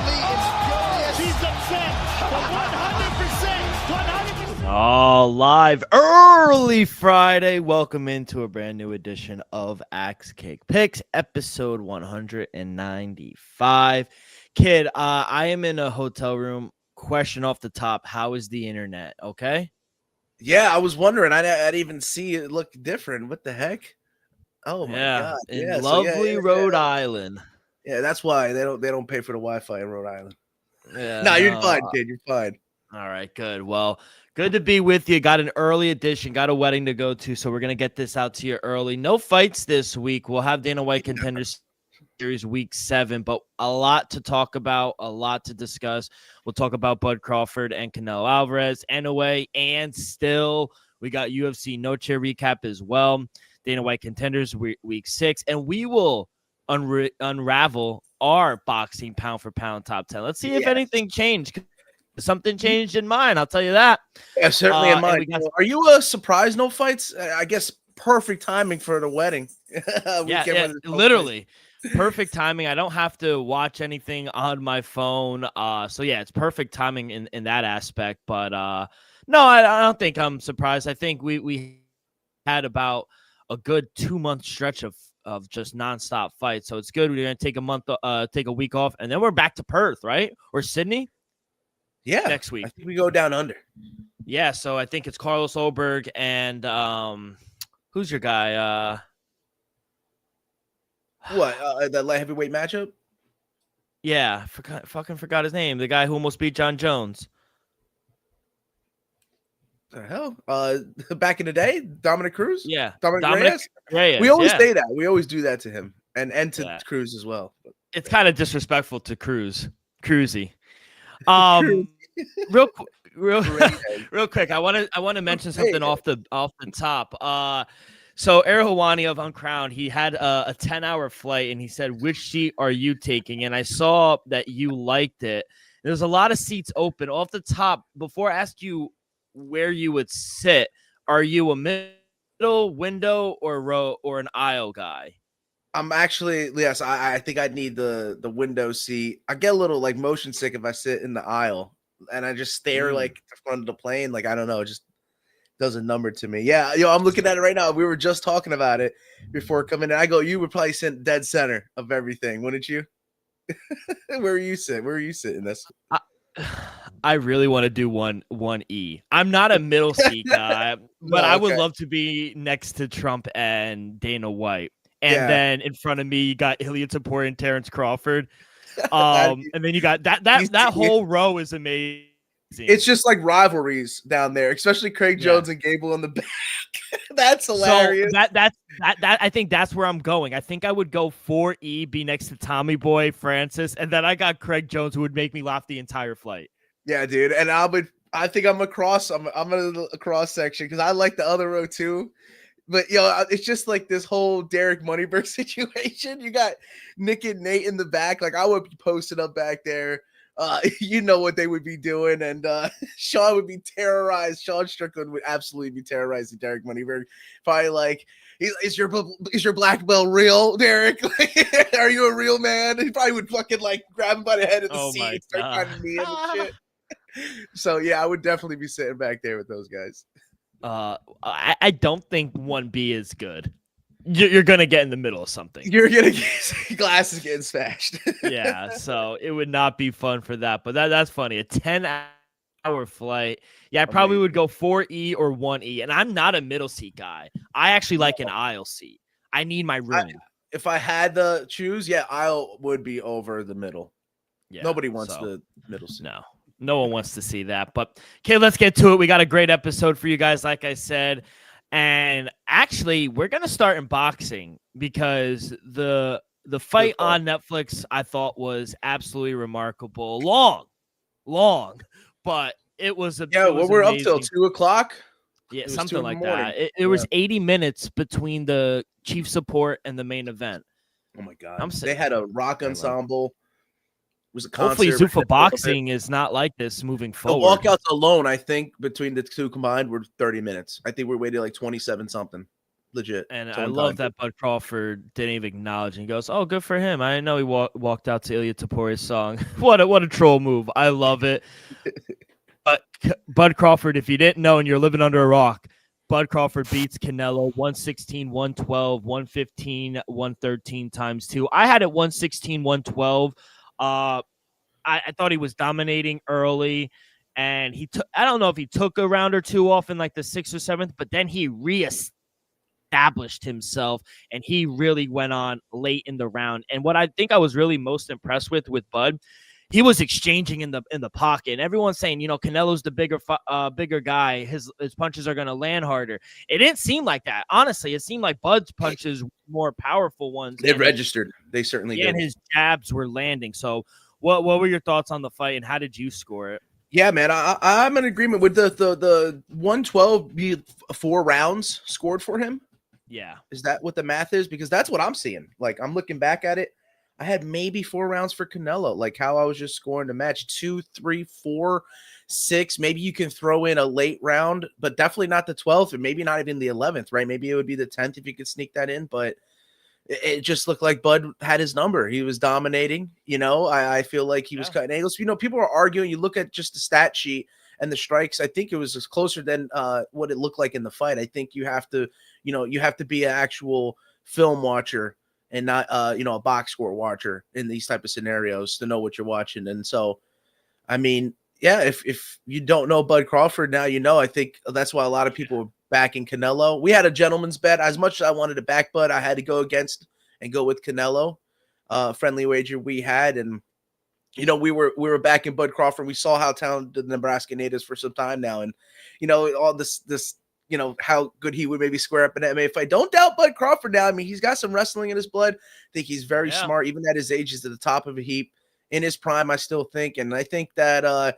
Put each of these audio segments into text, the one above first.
Lee. It's furious. She's upset. The 100%. All live early Friday. Welcome into a brand new edition of Axe Cake Picks, episode 195. Kid, I am in a hotel room. Question off the top: how is the internet? Okay. Yeah, I was wondering. I'd even see it look different. What the heck? Oh my god! In lovely Rhode Island. Yeah, that's why they don't pay for the Wi-Fi in Rhode Island. Yeah, no, you're fine, kid. You're fine. All right, good. Well, good to be with you. Got an early edition. Got a wedding to go to, so we're gonna get this out to you early. No fights this week. We'll have Dana White Contenders Series Week 7, but a lot to talk about, a lot to discuss. We'll talk about Bud Crawford and Canelo Alvarez, anyway, and still we got UFC Noche recap as well. Dana White Contenders Week 6, and we will unravel our boxing pound for pound top 10. Let's see if anything changed. Something changed in mine, I'll tell you that. Yeah, certainly in mine. Are you surprised no fights? I guess perfect timing for the wedding. Literally. Perfect timing. I don't have to watch anything on my phone. So yeah, it's perfect timing in that aspect. But no, I don't think I'm surprised. I think we had about a good 2-month stretch of just nonstop fights. So it's good. We're gonna take a week off, and then we're back to Perth, right? Or Sydney? Yeah. Next week. I think we go down under. Yeah, so I think it's Carlos Oberg and who's your guy? The light heavyweight matchup? Yeah, forgot his name. The guy who almost beat John Jones. The hell? Back in the day, Dominic Cruz? Yeah. Dominic Reyes? We always say that. We always do that to him and to Cruz as well. It's kind of disrespectful to Cruzy. Real quick, I want to mention something off the top. So Ariel Helwani of Uncrowned, he had a 10-hour flight, and he said, "Which seat are you taking?" And I saw that you liked it. There's a lot of seats open. Off the top, before I ask you where you would sit, are you a middle, window, or row, or an aisle guy? I'm actually, yes, I think I'd need the window seat. I get a little like motion sick if I sit in the aisle and I just stare like the front of the plane. Like, I don't know, it just does a number to me. Yeah, I'm looking at it right now. We were just talking about it before coming in. I go, you would probably sit dead center of everything, wouldn't you? Where are you sitting? Where are you sitting? I really want to do 1E. I'm not a middle seat guy, but I would love to be next to Trump and Dana White. And then in front of me, you got Ilya Tapori and Terrence Crawford. And then you got that whole row is amazing. It's just like rivalries down there, especially Craig Jones and Gable in the back. That's hilarious. So that I think that's where I'm going. I think I would go 4E, be next to Tommy Boy Francis, and then I got Craig Jones, who would make me laugh the entire flight. Yeah, dude. And I think I'm across. I'm in a cross section because I like the other row too. But it's just like this whole Derek Moneyberg situation. You got Nick and Nate in the back. Like, I would be posted up back there. You know what they would be doing, and Sean would be terrorized. Sean Strickland would absolutely be terrorizing Derek Moneyberg. Probably like, is your black belt real, Derek? Like, are you a real man? He probably would fucking like grab him by the head of the seat and start trying to knee him and shit. So yeah, I would definitely be sitting back there with those guys. I don't think 1B is good. You're gonna get in the middle of something. You're gonna get glasses getting smashed. Yeah, so it would not be fun for that. But that's funny. A 10-hour flight. Yeah, I probably would go 4E or 1E. And I'm not a middle seat guy. I actually like an aisle seat. I need my room. If I had to choose, aisle would be over the middle. Yeah, nobody wants the middle seat. No one wants to see that. But okay, let's get to it. We got a great episode for you guys, like I said. And actually, we're going to start in boxing because the fight on Netflix I thought was absolutely remarkable. Long, but it was we're up till 2:00. Yeah, something like that. It was 80 minutes between the chief support and the main event. Oh my god! They had a rock ensemble. It was a concert. Hopefully, Zuffa Boxing is not like this moving forward. The walkouts alone, I think, between the two combined were 30 minutes. I think we waited like 27 something. legit. And I Someone love timed it. that Bud Crawford didn't even acknowledge. And he goes, "Oh, good for him. I didn't know he walked out to Ilya Tapore's song. What a troll move. I love it." But Bud Crawford, if you didn't know and you're living under a rock, Bud Crawford beats Canelo 116, 112, 115, 113 times 2. I had it 116, 112. I thought he was dominating early, and I don't know if he took a round or two off in like the 6th or 7th, but then he reestablished himself, and he really went on late in the round. And what I think I was really most impressed with Bud, he was exchanging in the pocket, and everyone's saying, Canelo's the bigger guy. His punches are going to land harder. It didn't seem like that. Honestly, it seemed like Bud's punches were more powerful ones. They registered. They certainly did. And his jabs were landing. So what were your thoughts on the fight, and how did you score it? Yeah, man, I'm in agreement with the 112 be 4 rounds scored for him. Yeah. Is that what the math is? Because that's what I'm seeing. Like, I'm looking back at it. I had maybe 4 rounds for Canelo, like how I was just scoring the match 2, 3, 4, 6. Maybe you can throw in a late round, but definitely not the 12th, or maybe not even the 11th, right? Maybe it would be the 10th if you could sneak that in, but it just looked like Bud had his number. He was dominating. I feel like he was cutting angles. People are arguing. You look at just the stat sheet and the strikes. I think it was just closer than what it looked like in the fight. I think you have to be an actual film watcher and not a box score watcher in these type of scenarios to know what you're watching. And so, I mean, yeah, if you don't know Bud Crawford now, I think that's why a lot of people are backing Canelo. We had a gentleman's bet. As much as I wanted to back Bud, I had to go against and go with Canelo. Friendly wager we had, and we were backing Bud Crawford. We saw how talented the Nebraska natives for some time now, and all this how good he would maybe square up in an MMA fight. Don't doubt Bud Crawford now. I mean, he's got some wrestling in his blood. I think he's very smart, even at his age. He's at the top of a heap in his prime, I still think. And I think that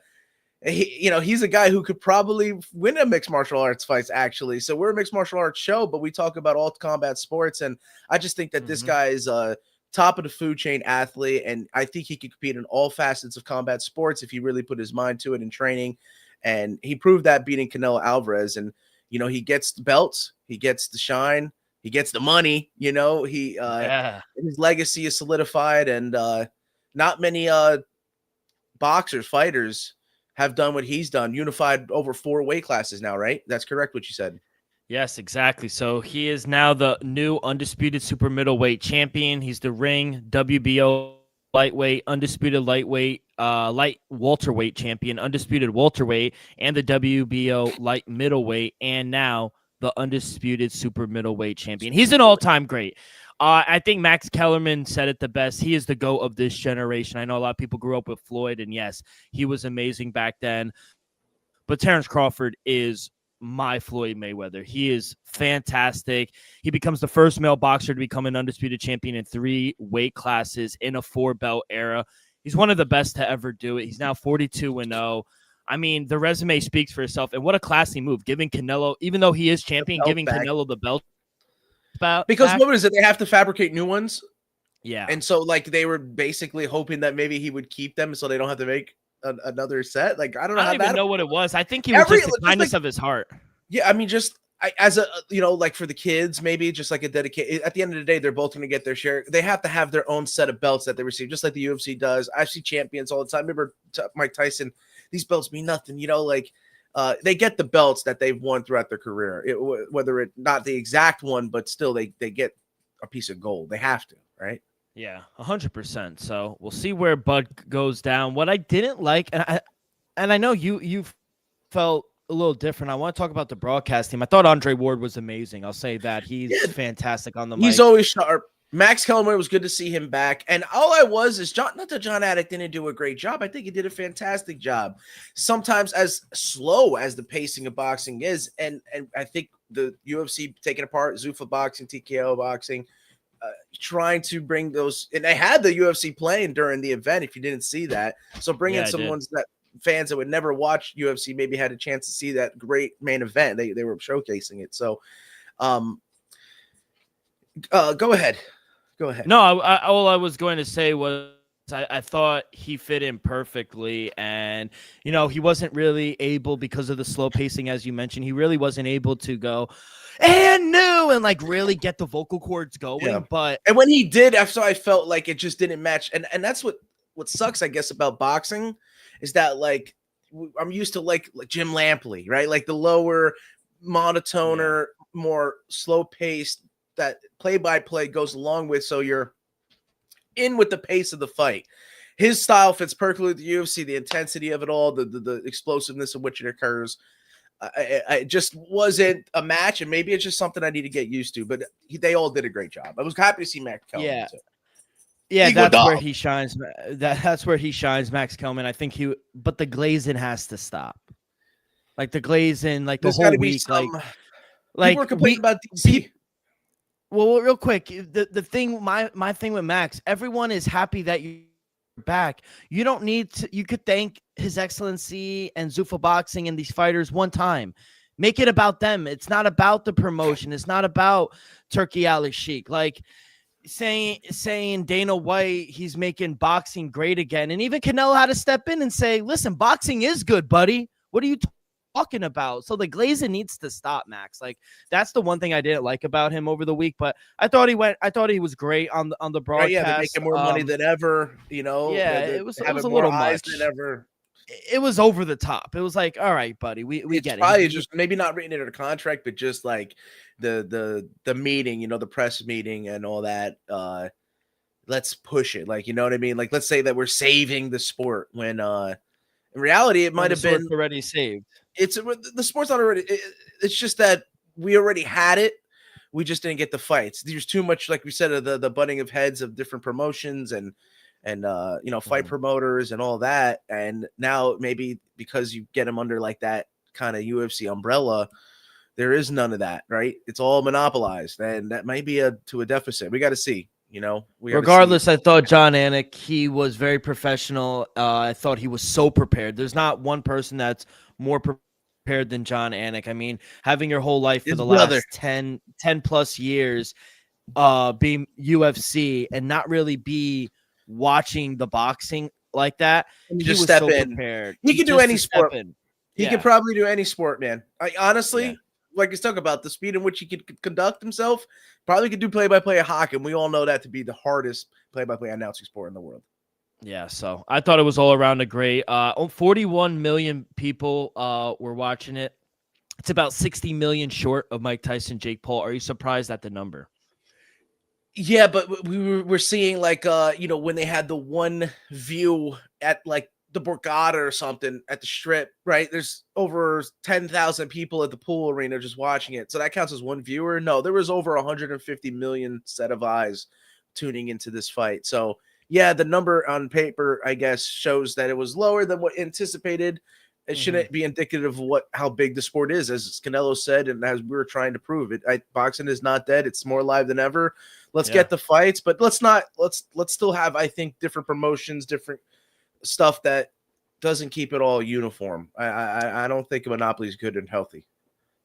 he's a guy who could probably win a mixed martial arts fights, actually. So we're a mixed martial arts show, but we talk about all combat sports. And I just think that this guy is a top of the food chain athlete. And I think he could compete in all facets of combat sports if he really put his mind to it in training. And he proved that beating Canelo Alvarez. And he gets the belts, he gets the shine, he gets the money. His legacy is solidified, and not many fighters have done what he's done. Unified over 4 weight classes now, right? That's correct what you said. Yes, exactly. So he is now the new undisputed super middleweight champion. He's the ring WBO lightweight, undisputed lightweight, light welterweight champion, undisputed welterweight, and the WBO light middleweight, and now the undisputed super middleweight champion. He's an all-time great. I think Max Kellerman said it the best. He is the GOAT of this generation. I know a lot of people grew up with Floyd, and yes, he was amazing back then. But Terrence Crawford is my Floyd Mayweather. He is fantastic. He becomes the first male boxer to become an undisputed champion in 3 weight classes in a 4-belt era. He's one of the best to ever do it. He's now 42-0. I mean, the resume speaks for itself. And what a classy move, giving Canelo, even though he is champion, giving Canelo the belt back. Because what is it? They have to fabricate new ones. Yeah. And so, like, they were basically hoping that maybe he would keep them so they don't have to make another set. Like, I don't know what it was. I think he was just the kindness of his heart. Yeah, I mean, just as a like for the kids, maybe just like a dedicated. At the end of the day, they're both going to get their share. They have to have their own set of belts that they receive, just like the UFC does. I see champions all the time. Remember Mike Tyson? These belts mean nothing, they get the belts that they've won throughout their career, whether it not the exact one, but still they get a piece of gold. They have to, right? Yeah, 100%. So we'll see where Bud goes down. What I didn't like, and I know you felt a little different. I want to talk about the broadcast team. I thought Andre Ward was amazing. I'll say that he's fantastic on the mic. He's always sharp. Max Kellerman, was good to see him back. And all I was is not that John Attic didn't do a great job. I think he did a fantastic job. Sometimes as slow as the pacing of boxing is, and I think the UFC taking apart Zuffa boxing, TKO boxing, trying to bring those, and they had the UFC playing during the event. If you didn't see that, so bringing some ones that fans that would never watch UFC maybe had a chance to see that great main event. They were showcasing it. So, go ahead. No, all I was going to say was I thought he fit in perfectly, and he wasn't really able, because of the slow pacing, as you mentioned, he really wasn't able to go and new and like really get the vocal cords going. Yeah. But And when he did, after I felt like it just didn't match, and that's what sucks, I guess, about boxing is that like I'm used to like Jim Lampley, right? Like the lower monotoner, more slow paced, that play by play goes along with, so you're in with the pace of the fight. His style fits perfectly with the UFC, the intensity of it all, the explosiveness of which it occurs. I just wasn't a match, and maybe it's just something I need to get used to. But they all did a great job. I was happy to see Max Kellerman too. Yeah, that's where he shines. That's where he shines, Max Kellerman. I think but the glazing has to stop. Like the glazing, like the whole week, people like were complaining about DC. Well, real quick, the thing, my thing with Max, everyone is happy that you're back. You don't need to. You could thank His Excellency and Zuffa Boxing and these fighters one time. Make it about them. It's not about the promotion. It's not about Turkey Ali Sheik. Like saying Dana White, he's making boxing great again, and even Canelo had to step in and say, "Listen, boxing is good, buddy. What are you talking about?" So the glazing needs to stop, Max. Like that's the one thing I didn't like about him over the week, but I thought he was great on the broadcast. Right, yeah, they're making more money than ever. Yeah, it was a little much than ever. It was over the top. It was like, all right, buddy, we get it. Probably just maybe not written into the contract, but just like the meeting, the press meeting and all that. Let's push it, like, you know what I mean? Like, let's say that we're saving the sport when in reality it might have been already saved. The sport's not already. It's just that we already had it. We just didn't get the fights. There's too much, like we said, of the butting of heads of different promotions and fight promoters and all that. And now maybe because you get them under like that kind of UFC umbrella, there is none of that, right? It's all monopolized, and that might be to a deficit. We got to see. Regardless, I thought John Anik, he was very professional. I thought he was so prepared. There's not one person that's more prepared than John Anik. I mean, having your whole life for the last 10 plus years being UFC and not really be watching the boxing like that, he was step so in. Prepared. He could do any sport. He could probably do any sport, man. I honestly, like let's talk about the speed in which he could conduct himself. Probably could do play-by-play of hockey, and we all know that to be the hardest play-by-play announcing sport in the world. Yeah, so I thought it was all around a great. 41 million people were watching it. It's about 60 million short of Mike Tyson, Jake Paul. Are you surprised at the number? Yeah, but we're seeing like when they had the one view at like the Borgata or something at the Strip, right? There's over 10,000 people at the pool arena just watching it. So that counts as one viewer? No, there was over 150 million set of eyes tuning into this fight. So yeah, the number on paper, I guess, shows that it was lower than what anticipated. It shouldn't be indicative of how big the sport is, as Canelo said, and as we were trying to prove it. Boxing is not dead; it's more alive than ever. Let's get the fights, but let's still have, I think, different promotions, different stuff that doesn't keep it all uniform. I don't think a monopoly is good and healthy.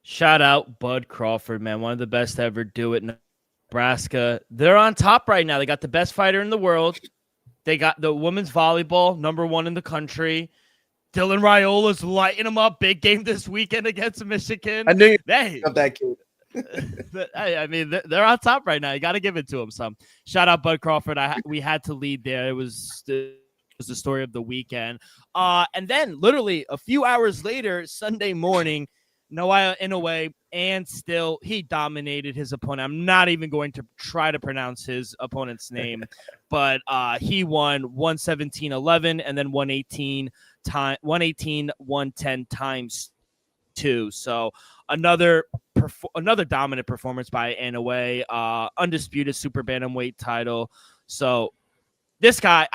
Shout out Bud Crawford, man, one of the best to ever do it. Nebraska, they're on top right now. They got the best fighter in the world. They got the women's volleyball, #1 in the country. Dylan Raiola's lighting them up. Big game this weekend against Michigan. I knew you got that kid. I mean, they're on top right now. You got to give it to them some. Shout out Bud Crawford. We had to lead there. It was the story of the weekend. And then literally a few hours later, Sunday morning, Noah Inoue, and still he dominated his opponent. I'm not even going to try to pronounce his opponent's name, but he won 117-11 and then 118-110 times 2. So another dominant performance by Inoue, undisputed super bantamweight title. So this guy,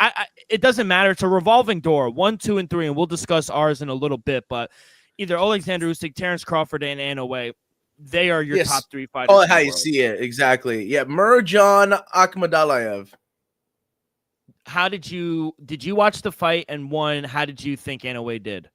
it doesn't matter. It's a revolving door, 1, 2, and 3, and we'll discuss ours in a little bit. But either Alexander Usyk, Terrence Crawford, and Inoue, they are your top 3 fighters. Oh, how you see it, exactly. Yeah, Murjan Akhmadaliev. How did you watch the fight? And one, how did you think Inoue did?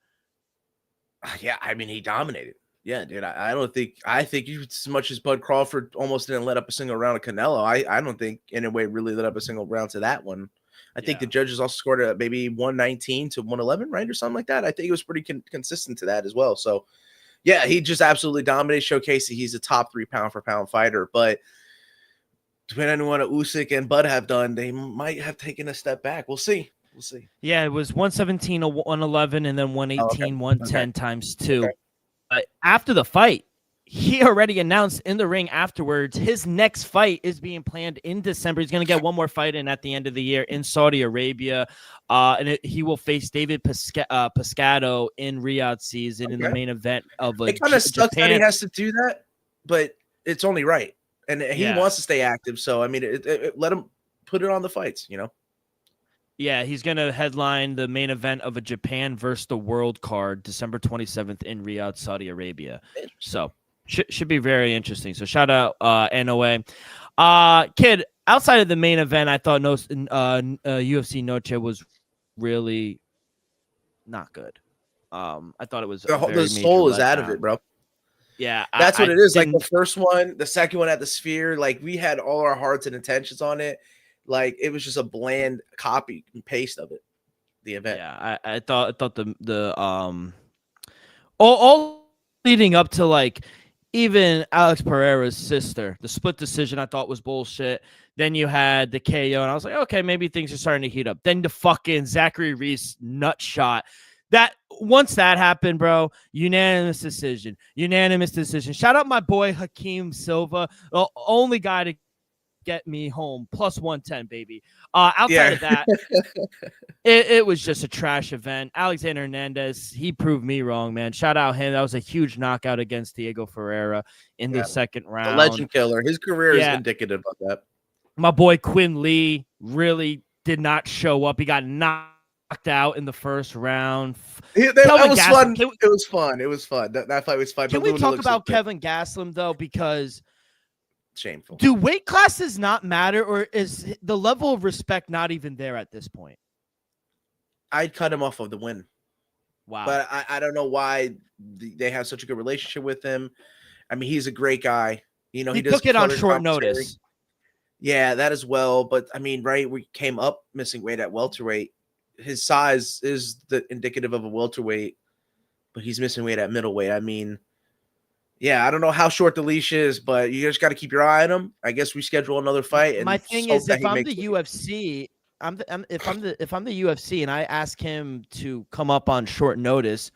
Yeah, I mean, he dominated. Yeah, dude. I think as much as Bud Crawford almost didn't let up a single round of Canelo, I don't think Inoue really let up a single round to that one. I think the judges also scored a maybe 119 to 111, right, or something like that. I think it was pretty consistent to that as well. So, yeah, he just absolutely dominated, showcasing he's a top 3 pound-for-pound fighter. But depending on what Usyk and Bud have done, they might have taken a step back. We'll see. We'll see. Yeah, it was 117 to 111 and then 118, 110 times 2. After the fight, he already announced in the ring afterwards his next fight is being planned in December. He's going to get one more fight in at the end of the year in Saudi Arabia. And he will face David Pescado in Riyadh season in the main event of It kind of sucks that he has to do that, but it's only right. And he wants to stay active. So, I mean, let him put it on the fights, you know? Yeah, he's going to headline the main event of a Japan versus the world card December 27th in Riyadh, Saudi Arabia. So should be very interesting. So shout out NOA. Kid, outside of the main event, I thought UFC Noche was really not good. I thought it was the soul is out of it, bro. Yeah, that's what it is. Like the first one, the second one at the Sphere, like we had all our hearts and intentions on it. Like it was just a bland copy and paste of it. The event. Yeah, I thought the all leading up to like even Alex Pereira's sister, the split decision I thought was bullshit. Then you had the KO, and I was like, okay, maybe things are starting to heat up. Then the fucking Zachary Reese nut shot. That once that happened, bro, unanimous decision. Shout out my boy Hakeem Silva, the only guy to get me home plus 110, baby. Outside of that, it was just a trash event. Alexander Hernandez, he proved me wrong, man. Shout out him. That was a huge knockout against Diego Ferreira in the second round. The legend killer. His career is indicative of that. My boy Quinn Lee really did not show up. He got knocked out in the first round. That was fun. It was fun. It was fun. That fight was fun. Can we talk about Kevin Gastelum, though? Because shameful. Do weight classes not matter, or is the level of respect not even there at this point? I'd cut him off of the win. Wow. But I don't know why they have such a good relationship with him. I mean, he's a great guy. You know, he took it on short notice. Yeah, that as well. But I mean, right, we came up missing weight at welterweight. His size is indicative of a welterweight, but he's missing weight at middleweight. I mean, yeah, I don't know how short the leash is, but you just got to keep your eye on him. I guess we schedule another fight. And my thing is, if I'm the UFC, if I'm the UFC, and I ask him to come up on short notice,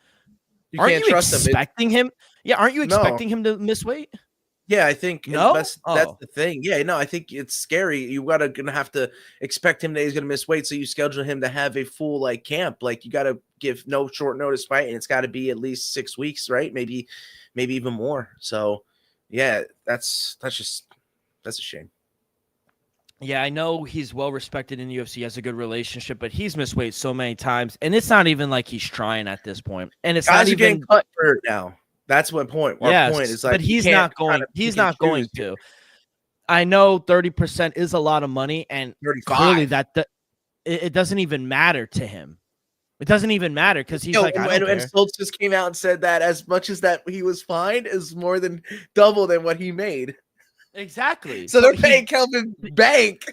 aren't you expecting him? Yeah, aren't you expecting him to miss weight? Yeah, I think that's the thing. Yeah, no, I think it's scary. You gonna have to expect him that he's gonna miss weight, so you schedule him to have a full like camp. Like you got to give no short notice fight, and it's got to be at least 6 weeks, right? Maybe even more. So, yeah, that's a shame. Yeah, I know he's well respected in the UFC. He has a good relationship, but he's missed weight so many times, and it's not even like he's trying at this point. And it's not even getting cut for it now. That's what point. Our point is like, but he's not going. He's not going to. I know 30% is a lot of money, and 35. Clearly it doesn't even matter to him. It doesn't even matter because he's like, I don't care. And Stoltz just came out and said that as much as that he was fined is more than double than what he made. Exactly. So they're paying Kelvin Bank.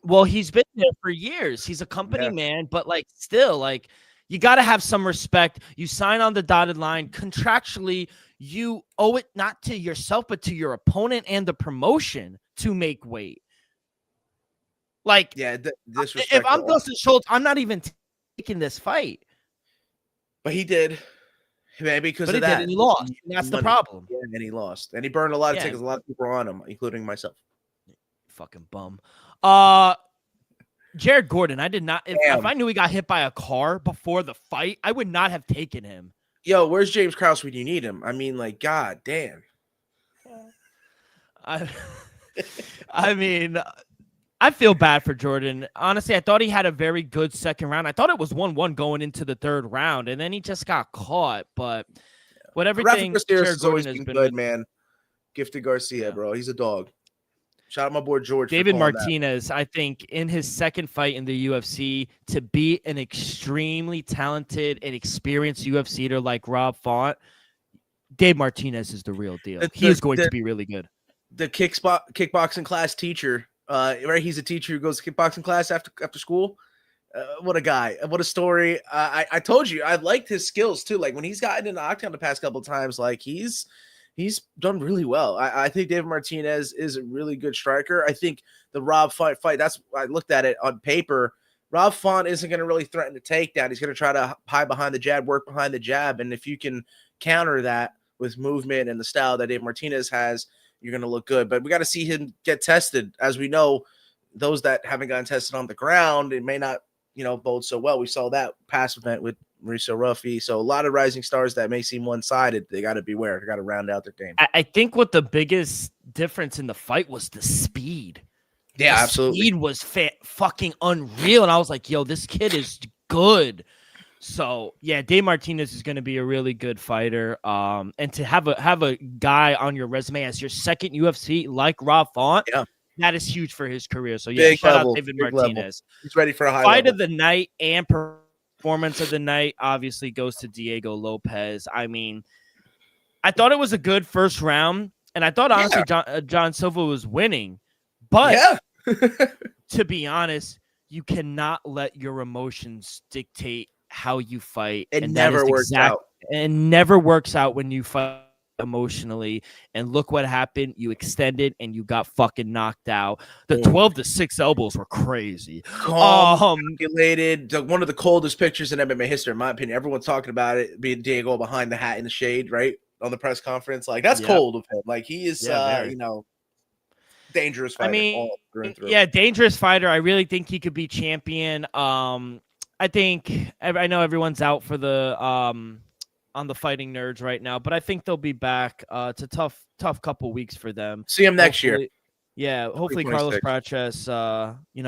Well, he's been there for years. He's a company man, but like still, like you got to have some respect. You sign on the dotted line contractually. You owe it not to yourself, but to your opponent and the promotion to make weight. Like, if I'm Dustin Schultz, I'm not even taking this fight. But he did. Maybe because of that. And he lost. And that's the problem. Yeah, and he lost. And he burned a lot of tickets. A lot of people were on him, including myself. Fucking bum. Jared Gordon, I did not. If I knew he got hit by a car before the fight, I would not have taken him. Yo, where's James Krause when you need him? I mean, like, god damn. I mean, I feel bad for Jordan. Honestly, I thought he had a very good second round. I thought it was 1-1 going into the third round, and then he just got caught. But whatever thing, Jared has always been good, man. Gifted Garcia, bro. He's a dog. Shout out my boy George. David Martinez, I think, in his second fight in the UFC, to be an extremely talented and experienced UFCer like Rob Font, Dave Martinez is the real deal. He is going to be really good. The kickboxing class teacher Right, he's a teacher who goes to kickboxing class after school. What a guy! What a story! I told you I liked his skills too. Like when he's gotten in the octagon the past couple of times, like he's done really well. I think David Martinez is a really good striker. I think the Rob Font fight. That's I looked at it on paper. Rob Font isn't going to really threaten the takedown. He's going to try to hide behind the jab, work behind the jab, and if you can counter that with movement and the style that David Martinez has, you're going to look good. But we got to see him get tested. As we know, those that haven't gotten tested on the ground, it may not, bode so well. We saw that past event with Mauricio Ruffy. So a lot of rising stars that may seem one-sided, they got to beware. They got to round out their game. I think what the biggest difference in the fight was the speed. Yeah, the absolutely. Speed was fucking unreal. And I was like, yo, this kid is good. So yeah, Dave Martinez is going to be a really good fighter. And to have a guy on your resume as your second UFC like Rob Font, that is huge for his career. So yeah, shout out David Martinez. Level. He's ready for a high fight level. of the night and performance of the night obviously goes to Diego Lopez. I mean, I thought it was a good first round, and I thought honestly John Silva was winning, but to be honest, you cannot let your emotions dictate how you fight. It never works out. And never works out when you fight emotionally. And look what happened. You extended and you got fucking knocked out. The 12-6 elbows were crazy. Calculated. One of the coldest pictures in MMA history, in my opinion. Everyone's talking about it being Diego behind the hat in the shade, right? On the press conference. Like, that's cold of him. Like, he is, dangerous fighter. I mean, dangerous fighter. I really think he could be champion. I know everyone's out for the on the Fighting Nerds right now, but I think they'll be back. It's a tough couple weeks for them. See him next year. Yeah, hopefully Carlos Praches,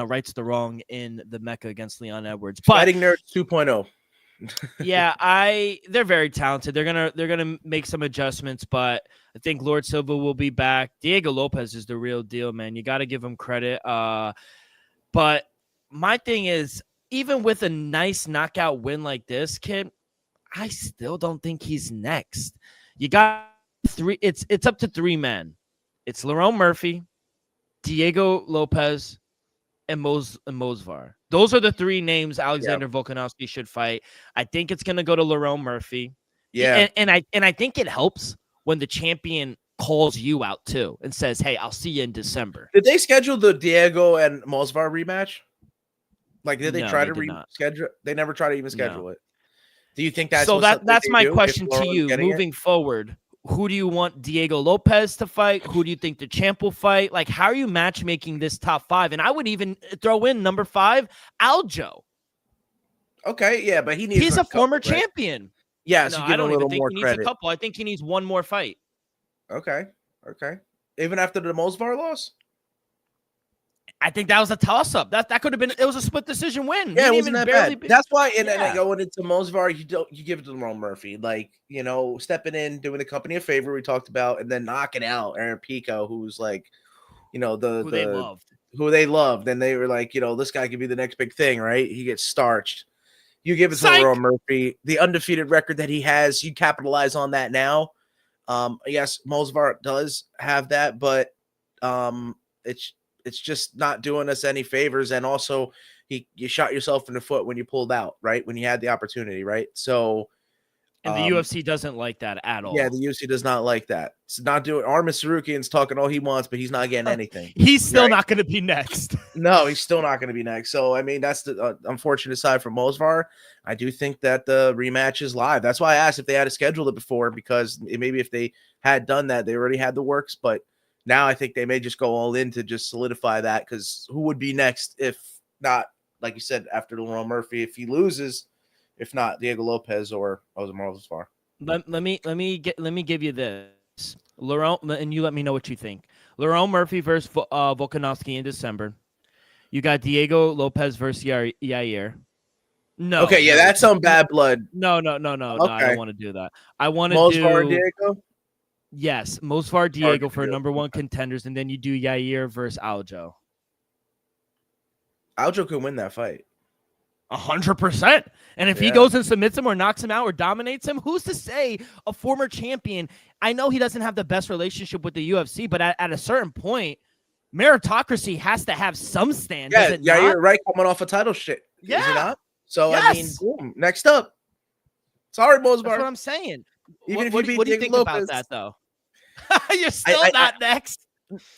rights the wrong in the Mecca against Leon Edwards. But Fighting Nerds 2.0. They're very talented. They're gonna make some adjustments, but I think Lord Silva will be back. Diego Lopez is the real deal, man. You got to give him credit. But my thing is, even with a nice knockout win like this, kid, I still don't think he's next. You got three. It's up to three men. It's Lerone Murphy, Diego Lopez, and Mosvar. Those are the three names Alexander Volkanovski should fight. I think it's going to go to Lerone Murphy. Yeah. And I think it helps when the champion calls you out too and says, hey, I'll see you in December. Did they schedule the Diego and Mosvar rematch? Like, did they try to reschedule? They never try to even schedule it. Do you think that's that's my question to you moving forward? Who do you want Diego Lopez to fight? Who do you think the champ will fight? Like, how are you matchmaking this top five? And I would even throw in number 5, Aljo. Okay, yeah, but he's a former champion. Yeah, so I don't even think he needs a couple. I think he needs one more fight. Okay. Even after the Mosvar loss? I think that was a toss-up. That could have been. It was a split decision win. Yeah, it wasn't that bad. That's why. And going into Mosvar, you give it to Lerone Murphy, like stepping in, doing the company a favor we talked about, and then knocking out Aaron Pico, who's like, who they loved, and they were like, this guy could be the next big thing, right? He gets starched. You give it to Lerone Murphy, the undefeated record that he has. You capitalize on that now. Yes, Mosvar does have that, but it's just not doing us any favors. And also, you shot yourself in the foot when you pulled out, right? When you had the opportunity, right? So, and the UFC doesn't like that at all. Yeah, the UFC does not like that. It's not doing. Armin Sarukian's talking all he wants, but he's not getting anything. He's still not going to be next. No, he's still not going to be next. So, I mean, that's the unfortunate side for Mosvar. I do think that the rematch is live. That's why I asked if they had scheduled it before, because maybe if they had done that, they already had the works, but now I think they may just go all in to just solidify that, because who would be next if not, like you said, after Lerone Murphy, if he loses, if not Diego Lopez or Mosvar. Let me give you this, Lerone, and you let me know what you think. Lerone Murphy versus Volkanovski in December. You got Diego Lopez versus Yair. No. Okay, yeah, that's some bad blood. No. Okay. I don't want to do that. I want to Mosvar Diego. Yes, Mosvar Diego for number 1 contenders, and then you do Yair versus Aljo. Aljo can win that fight. 100%. And if he goes and submits him or knocks him out or dominates him, who's to say a former champion? I know he doesn't have the best relationship with the UFC, but at a certain point, meritocracy has to have some stand. Yeah, Does it yeah, not? you're right. Coming off a title shit, is Yeah. he not? So I mean, Yes. boom. Next up, sorry, That's what Mosbar. I'm saying. Even if What you beat do you Diego think Lopez, about that, though? You're still not next.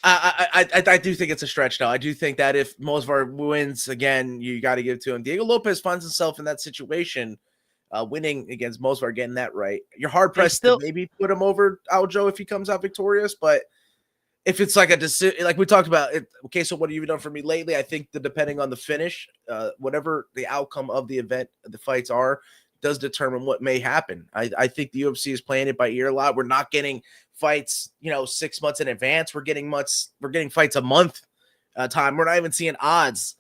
I do think it's a stretch now. I do think that if Mosvar wins again, you got to give it to him. Diego Lopez finds himself in that situation, winning against Mosvar, getting that right. You're hard pressed to maybe put him over Aljo if he comes out victorious, but if it's like a decision, like we talked about, okay, so what have you done for me lately? I think that depending on the finish, whatever the outcome of the event, the fights are, does determine what may happen. I think the UFC is playing it by ear a lot. We're not getting fights, 6 months in advance. We're getting fights a month time. We're not even seeing odds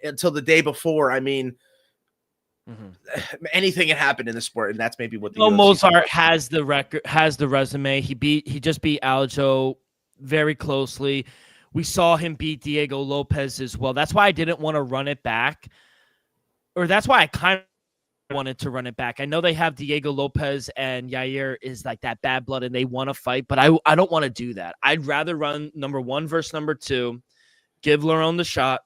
until the day before. I mean, anything can happen in the sport, and that's maybe what the Mozart has the record, has the resume. He just beat Aljo very closely. We saw him beat Diego Lopez as well. That's why I didn't want to run it back, or that's why I kind of wanted to run it back. I know they have Diego Lopez and Yair is like that bad blood and they want to fight, but I don't want to do that. I'd rather run number 1 versus number 2, give Lerone the shot,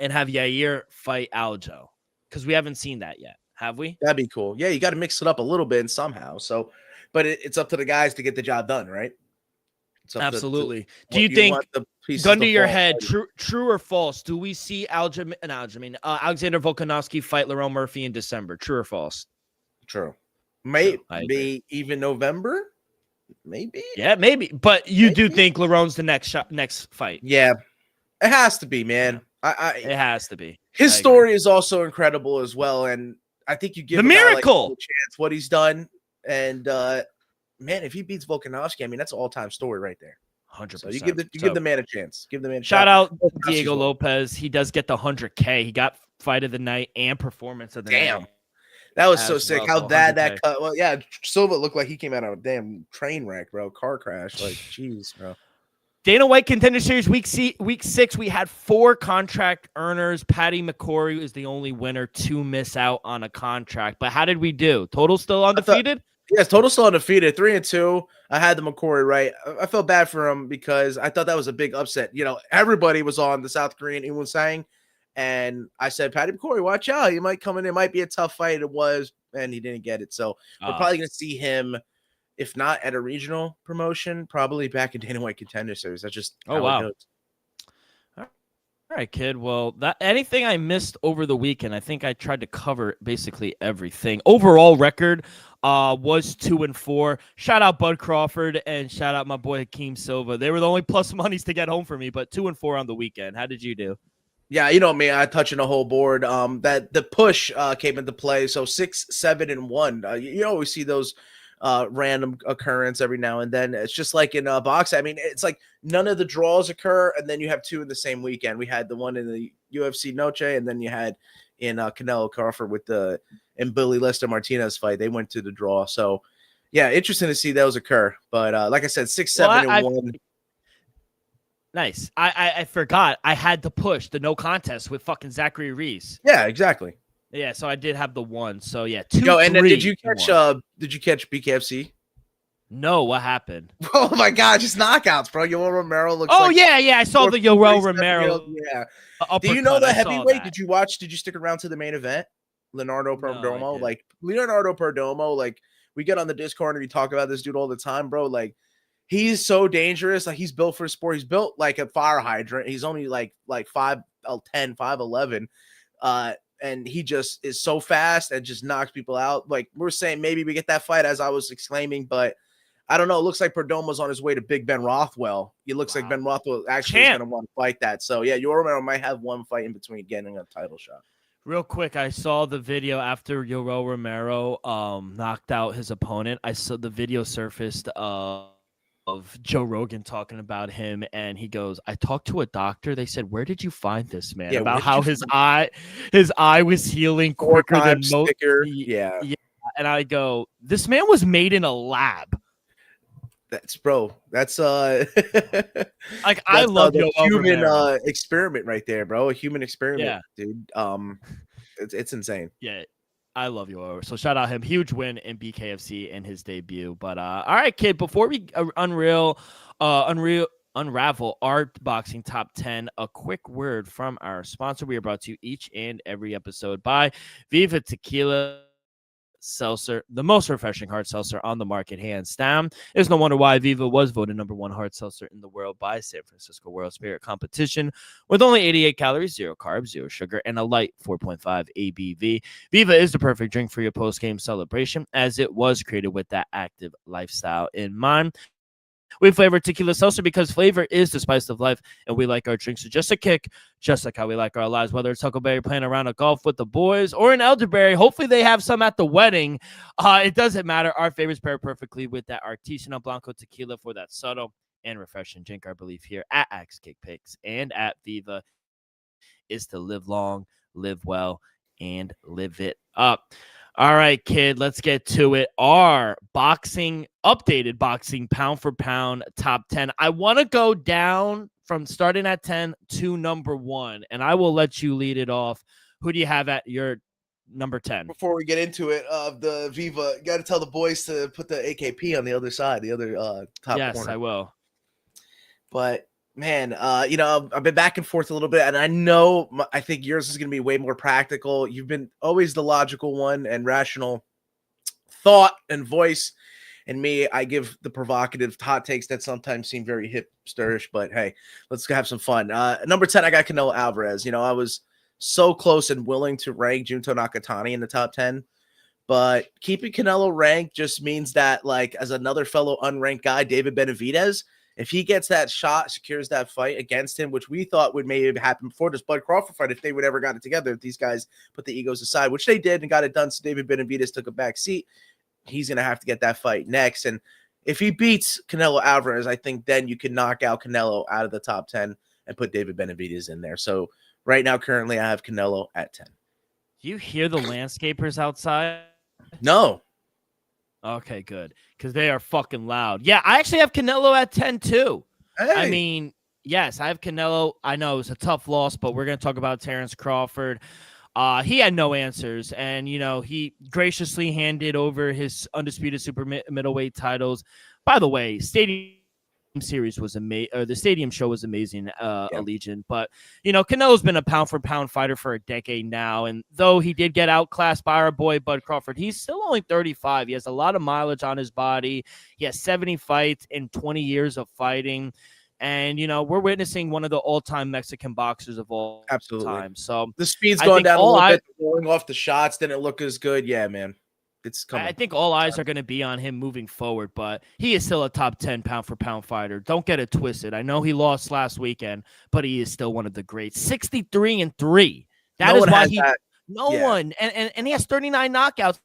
and have Yair fight Aljo, because we haven't seen that yet, have we? That'd be cool. Yeah, you got to mix it up a little bit and somehow. So, but it's up to the guys to get the job done, right? Absolutely. Do you think, gun to your head, true or false, do we see Alexander Volkanovski fight Lerone Murphy in December? True or false? True. Maybe even November? Maybe. Yeah, maybe. But you do think Lerone's the next fight? Yeah. It has to be, man. It has to be. His story is also incredible as well, and I think you give the miracle a chance what he's done, and man, if he beats Volkanovski, I mean, that's an all-time story right there. 100%. So you give the man a chance. Give the man a shout out Diego Lopez. He does get the 100K. He got fight of the night and performance of the night. Damn. That was so sick. How bad that cut. Well, yeah, Silva looked like he came out of a damn train wreck, bro. Car crash. Like, jeez, bro. Dana White Contender Series week 6, we had 4 contract earners. Patty McCory is the only winner to miss out on a contract. But how did we do? Total still undefeated? Yes, total still undefeated, 3-2. I had the McCory right. I felt bad for him because I thought that was a big upset. Everybody was on the South Korean Ewan Sang, and I said, Patty McCory, watch out. He might come in. It might be a tough fight. It was, and he didn't get it. So we're probably going to see him, if not at a regional promotion, probably back in Dana White Contender Series. That's just how it goes. All right, kid. Well, anything I missed over the weekend, I think I tried to cover basically everything. Overall record was 2-4. Shout out Bud Crawford and shout out my boy Hakeem Silva. They were the only plus monies to get home for me, but 2-4 on the weekend. How did you do? Yeah, me, I touching a whole board. That the push came into play. So 6, 7, and 1. You always see those random occurrence every now and then. It's just like in boxing. I mean, it's like none of the draws occur, and then you have 2 in the same weekend. We had the one in the UFC Noche, and then you had in Canelo Crawford and Billy Lester Martinez fight. They went to the draw. So yeah, interesting to see those occur. But like I said, 6, 7, and 1. Nice. I forgot I had to push the no contest with fucking Zachary Reese. Yeah, exactly. Yeah, so I did have the 1. So yeah, 2. Yo, and then did you catch BKFC? No, what happened? Oh my god, just knockouts, bro. Yoel Romero looks I saw the Yoel Romero. Yeah. Do you know the heavyweight? Did you stick around to the main event? Leonardo Perdomo. Like Leonardo Perdomo, like we get on the Discord and we talk about this dude all the time, bro. Like he's so dangerous. Like he's built for a sport. He's built like a fire hydrant. He's only like 5'10", 5'11". And he just is so fast and just knocks people out. Like we're saying, maybe we get that fight, as I was exclaiming, but I don't know. It looks like Perdomo's on his way to Big Ben Rothwell. It looks like Ben Rothwell actually is going to want to fight that. So yeah, Yoel Romero might have one fight in between getting a title shot. Real quick, I saw the video after Yoel Romero knocked out his opponent. I saw the video surfaced of Joe Rogan talking about him, and he goes, I talked to a doctor. They said, where did you find this man? Yeah, about how his eye was healing quicker than most. Yeah. And I go, this man was made in a lab. That's like I love the human Romero. Experiment right there, bro. A human experiment, dude. It's insane. Yeah. I love you. So shout out him. Huge win in BKFC in his debut. But all right, kid, before we Unreal unravel our boxing top 10, a quick word from our sponsor. We are brought to you each and every episode by Viva Tequila Seltzer, the most refreshing hard seltzer on the market, hands down. There's no wonder why Viva was voted #1 hard seltzer in the world by San Francisco World Spirit Competition. With only 88 calories, 0 carbs, 0 sugar, and a light 4.5 ABV, Viva is the perfect drink for your post-game celebration, as it was created with that active lifestyle in mind. We flavor tequila seltzer because flavor is the spice of life, and we like our drinks to just a kick, just like how we like our lives. Whether it's Huckleberry playing around a golf with the boys or an elderberry, hopefully they have some at the wedding. It doesn't matter. Our favorites pair perfectly with that Artisanal Blanco tequila for that subtle and refreshing drink. Our belief here at Axe Kick Picks and at Viva is to live long, live well, and live it up. All right, kid, let's get to it. Our updated boxing pound for pound top 10. I want to go down from starting at 10 to #1, and I will let you lead it off. Who do you have at your number 10? Before we get into it, the Viva, you got to tell the boys to put the AKP on the other side, the other top yes, corner. I will. But man, I've been back and forth a little bit, and I think yours is going to be way more practical. You've been always the logical one and rational thought and voice. And me, I give the provocative hot takes that sometimes seem very hipsterish, but hey, let's have some fun. Number 10, I got Canelo Alvarez. I was so close and willing to rank Junto Nakatani in the top 10, but keeping Canelo ranked just means that, like, as another fellow unranked guy, David Benavidez, if he gets that shot, secures that fight against him, which we thought would maybe happen before this Bud Crawford fight, if they would ever got it together, if these guys put the egos aside, which they did and got it done. So David Benavidez took a back seat. He's going to have to get that fight next. And if he beats Canelo Alvarez, I think then you can knock out Canelo out of the top 10 and put David Benavidez in there. So right now, currently, I have Canelo at 10. Do you hear the landscapers outside? No. Okay, good, because they are fucking loud. Yeah, I actually have Canelo at 10 too. Hey. I mean, yes, I have Canelo. I know it was a tough loss, but we're going to talk about Terrence Crawford. He had no answers, and he graciously handed over his undisputed super middleweight titles. By the way, Stadium Series was amazing. The Stadium Show was amazing, Allegiant. But Canelo's been a pound for pound fighter for a decade now, and though he did get outclassed by our boy Bud Crawford, he's still only 35. He has a lot of mileage on his body. He has 70 fights in 20 years of fighting. And, we're witnessing one of the all-time Mexican boxers of all time. So the speed's going down a little bit. Going off the shots didn't look as good. Yeah, man. It's coming. I think all eyes are going to be on him moving forward, but he is still a top 10 pound-for-pound fighter. Don't get it twisted. I know he lost last weekend, but he is still one of the greats. 63-3. That is why no one. And he has 39 knockouts.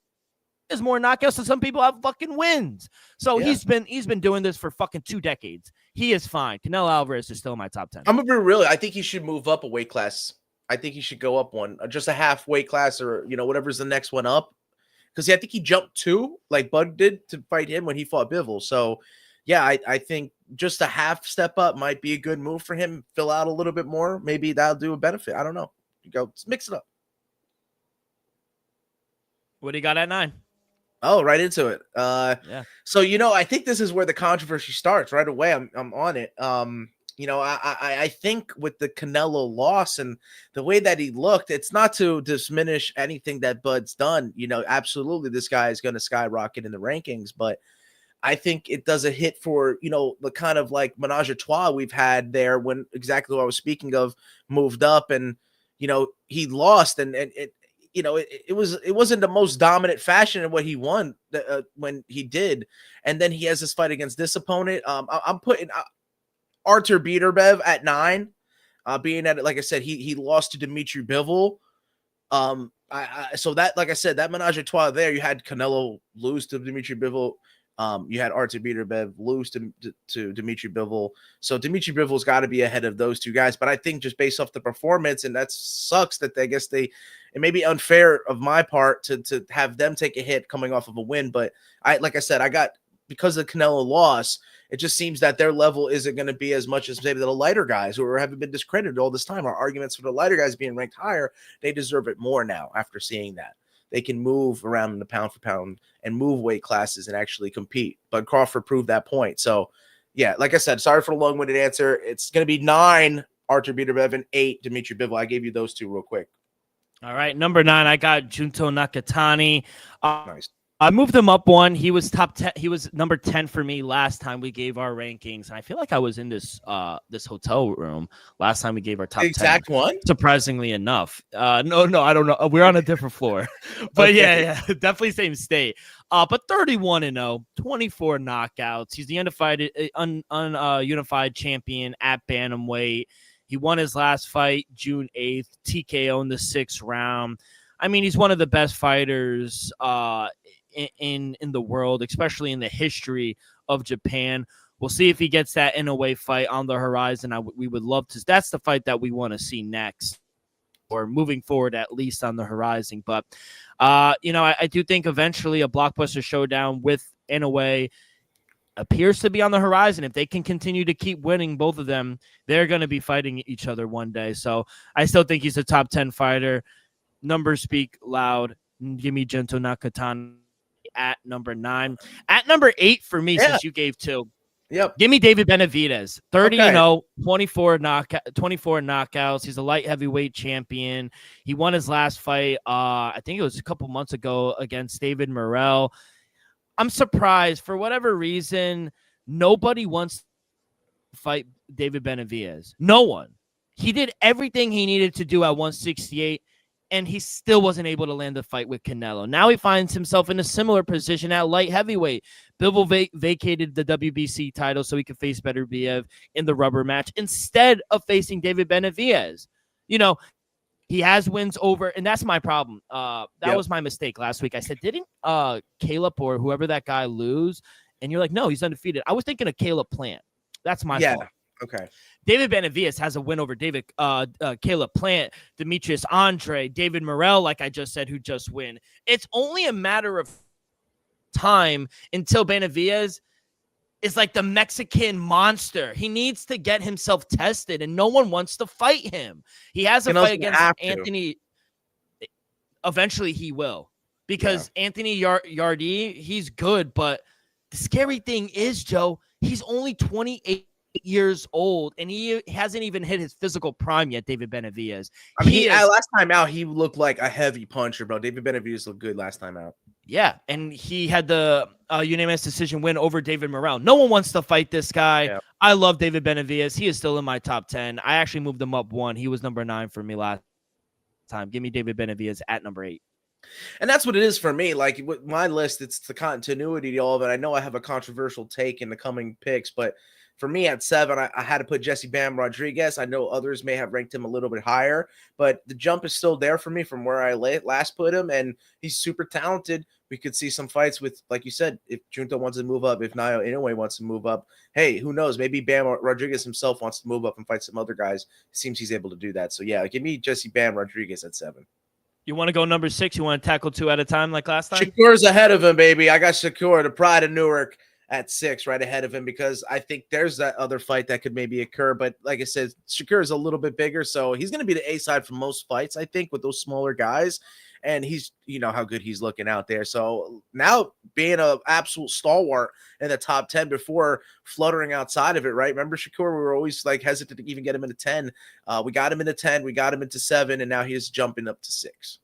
There's more knockouts than some people have fucking wins. So he's been doing this for fucking 2 decades. He is fine. Canelo Alvarez is still in my top 10. I'm gonna be real. I think he should move up a weight class. I think he should go up one, just a half weight class, or whatever's the next one up. Because I think he jumped 2, like Bud did, to fight him when he fought Bivol. So yeah, I think just a half step up might be a good move for him. Fill out a little bit more. Maybe that'll do a benefit. I don't know. Let's mix it up. What do you got at 9? Oh, right into it. So I think this is where the controversy starts right away. I'm on it. I think with the Canelo loss and the way that he looked, it's not to diminish anything that Bud's done. Absolutely, this guy is going to skyrocket in the rankings, but I think it does a hit for the kind of like menage a trois we've had there when exactly what I was speaking of moved up, and he lost, and it wasn't the most dominant fashion in what he won when he did. And then he has this fight against this opponent. I'm putting Artur Beterbiev at 9, being at it. Like I said, he lost to Dimitri Bivol. So that, like I said, that menage a trois there, you had Canelo lose to Dimitri Bivol. You had Artur Beterbiev lose to Dimitri Bivol. So Dimitri Bivol's got to be ahead of those 2 guys. But I think just based off the performance, and that sucks that I guess it may be unfair of my part to have them take a hit coming off of a win. But like I said, because of the Canelo loss, it just seems that their level isn't going to be as much as maybe the lighter guys who haven't been discredited all this time. Our arguments for the lighter guys being ranked higher, they deserve it more now after seeing that. They can move around in the pound for pound and move weight classes and actually compete. But Crawford proved that point. So yeah, like I said, sorry for the long-winded answer. It's going to be 9 Artur Beterbiev and 8 Dimitri Bivol. I gave you those two real quick. All right, number 9, I got Junto Nakatani. Nice. I moved him up 1. He was top 10. He was number 10 for me last time we gave our rankings. And I feel like I was in this hotel room last time we gave our top 10. Exact one? Surprisingly enough. No, I don't know. We're on a different floor. But Okay. yeah, definitely same state. But 31-0, 24 knockouts. He's the unified champion at bantamweight. He won his last fight June 8th, TKO in the 6th round. I mean, he's one of the best fighters in the world, especially in the history of Japan. We'll see if he gets that Inoue fight on the horizon. We would love to. That's the fight that we want to see next, or moving forward, at least on the horizon. But, I do think eventually a blockbuster showdown with Inoue appears to be on the horizon. If they can continue to keep winning, both of them, they're going to be fighting each other one day. So I still think he's a top 10 fighter. Numbers speak loud. Give me Junto Nakatani at number 9. At number 8 for me, since you gave 2. Yep. Give me David Benavidez. 30-0, 24 knockouts. He's a light heavyweight champion. He won his last fight, I think it was a couple months ago, against David Morrell. I'm surprised. For whatever reason, nobody wants to fight David Benavidez. No one. He did everything he needed to do at 168. And he still wasn't able to land the fight with Canelo. Now he finds himself in a similar position at light heavyweight. Bivol vacated the WBC title so he could face Beterbiev in the rubber match instead of facing David Benavidez. He has wins over, and that's my problem. That was my mistake last week. I said, didn't Caleb or whoever that guy lose? And you're like, no, he's undefeated. I was thinking of Caleb Plant. That's my fault. Okay. David Benavidez has a win over Caleb Plant, Demetrius Andre, David Morrell, like I just said, who just win. It's only a matter of time until Benavidez is like the Mexican monster. He needs to get himself tested, and no one wants to fight him. He has a fight against Anthony. Eventually he will, because Anthony Yardy, he's good, but the scary thing is, Joe, he's only 28 years old, and he hasn't even hit his physical prime yet. David Benavidez. I mean, last time out, he looked like a heavy puncher, bro. David Benavidez looked good last time out. Yeah, and he had the unanimous decision win over David Morrell. No one wants to fight this guy. Yeah. I love David Benavidez. He is still in my top 10. I actually moved him up 1. He was number 9 for me last time. Give me David Benavidez at number 8. And that's what it is for me. Like with my list, it's the continuity to all of it. I know I have a controversial take in the coming picks, but for me at 7, I had to put Jesse Bam Rodriguez. I know others may have ranked him a little bit higher, but the jump is still there for me from where I last put him, and he's super talented. We could see some fights with, like you said, if Junto wants to move up, if Naoya Inoue wants to move up. Hey, who knows? Maybe Bam Rodriguez himself wants to move up and fight some other guys. It seems he's able to do that. So, yeah, give me Jesse Bam Rodriguez at 7. You want to go number 6? You want to tackle 2 at a time like last time? Shakur's ahead of him, baby. I got Shakur, the pride of Newark, at 6, right ahead of him, because I think there's that other fight that could maybe occur. But like I said, Shakur is a little bit bigger, so he's going to be the A side for most fights, I think, with those smaller guys. And he's, how good he's looking out there. So now being an absolute stalwart in the top 10 before fluttering outside of it, right? Remember Shakur, we were always like hesitant to even get him into 10. We got him into 10, we got him into 7, and now he's jumping up to 6.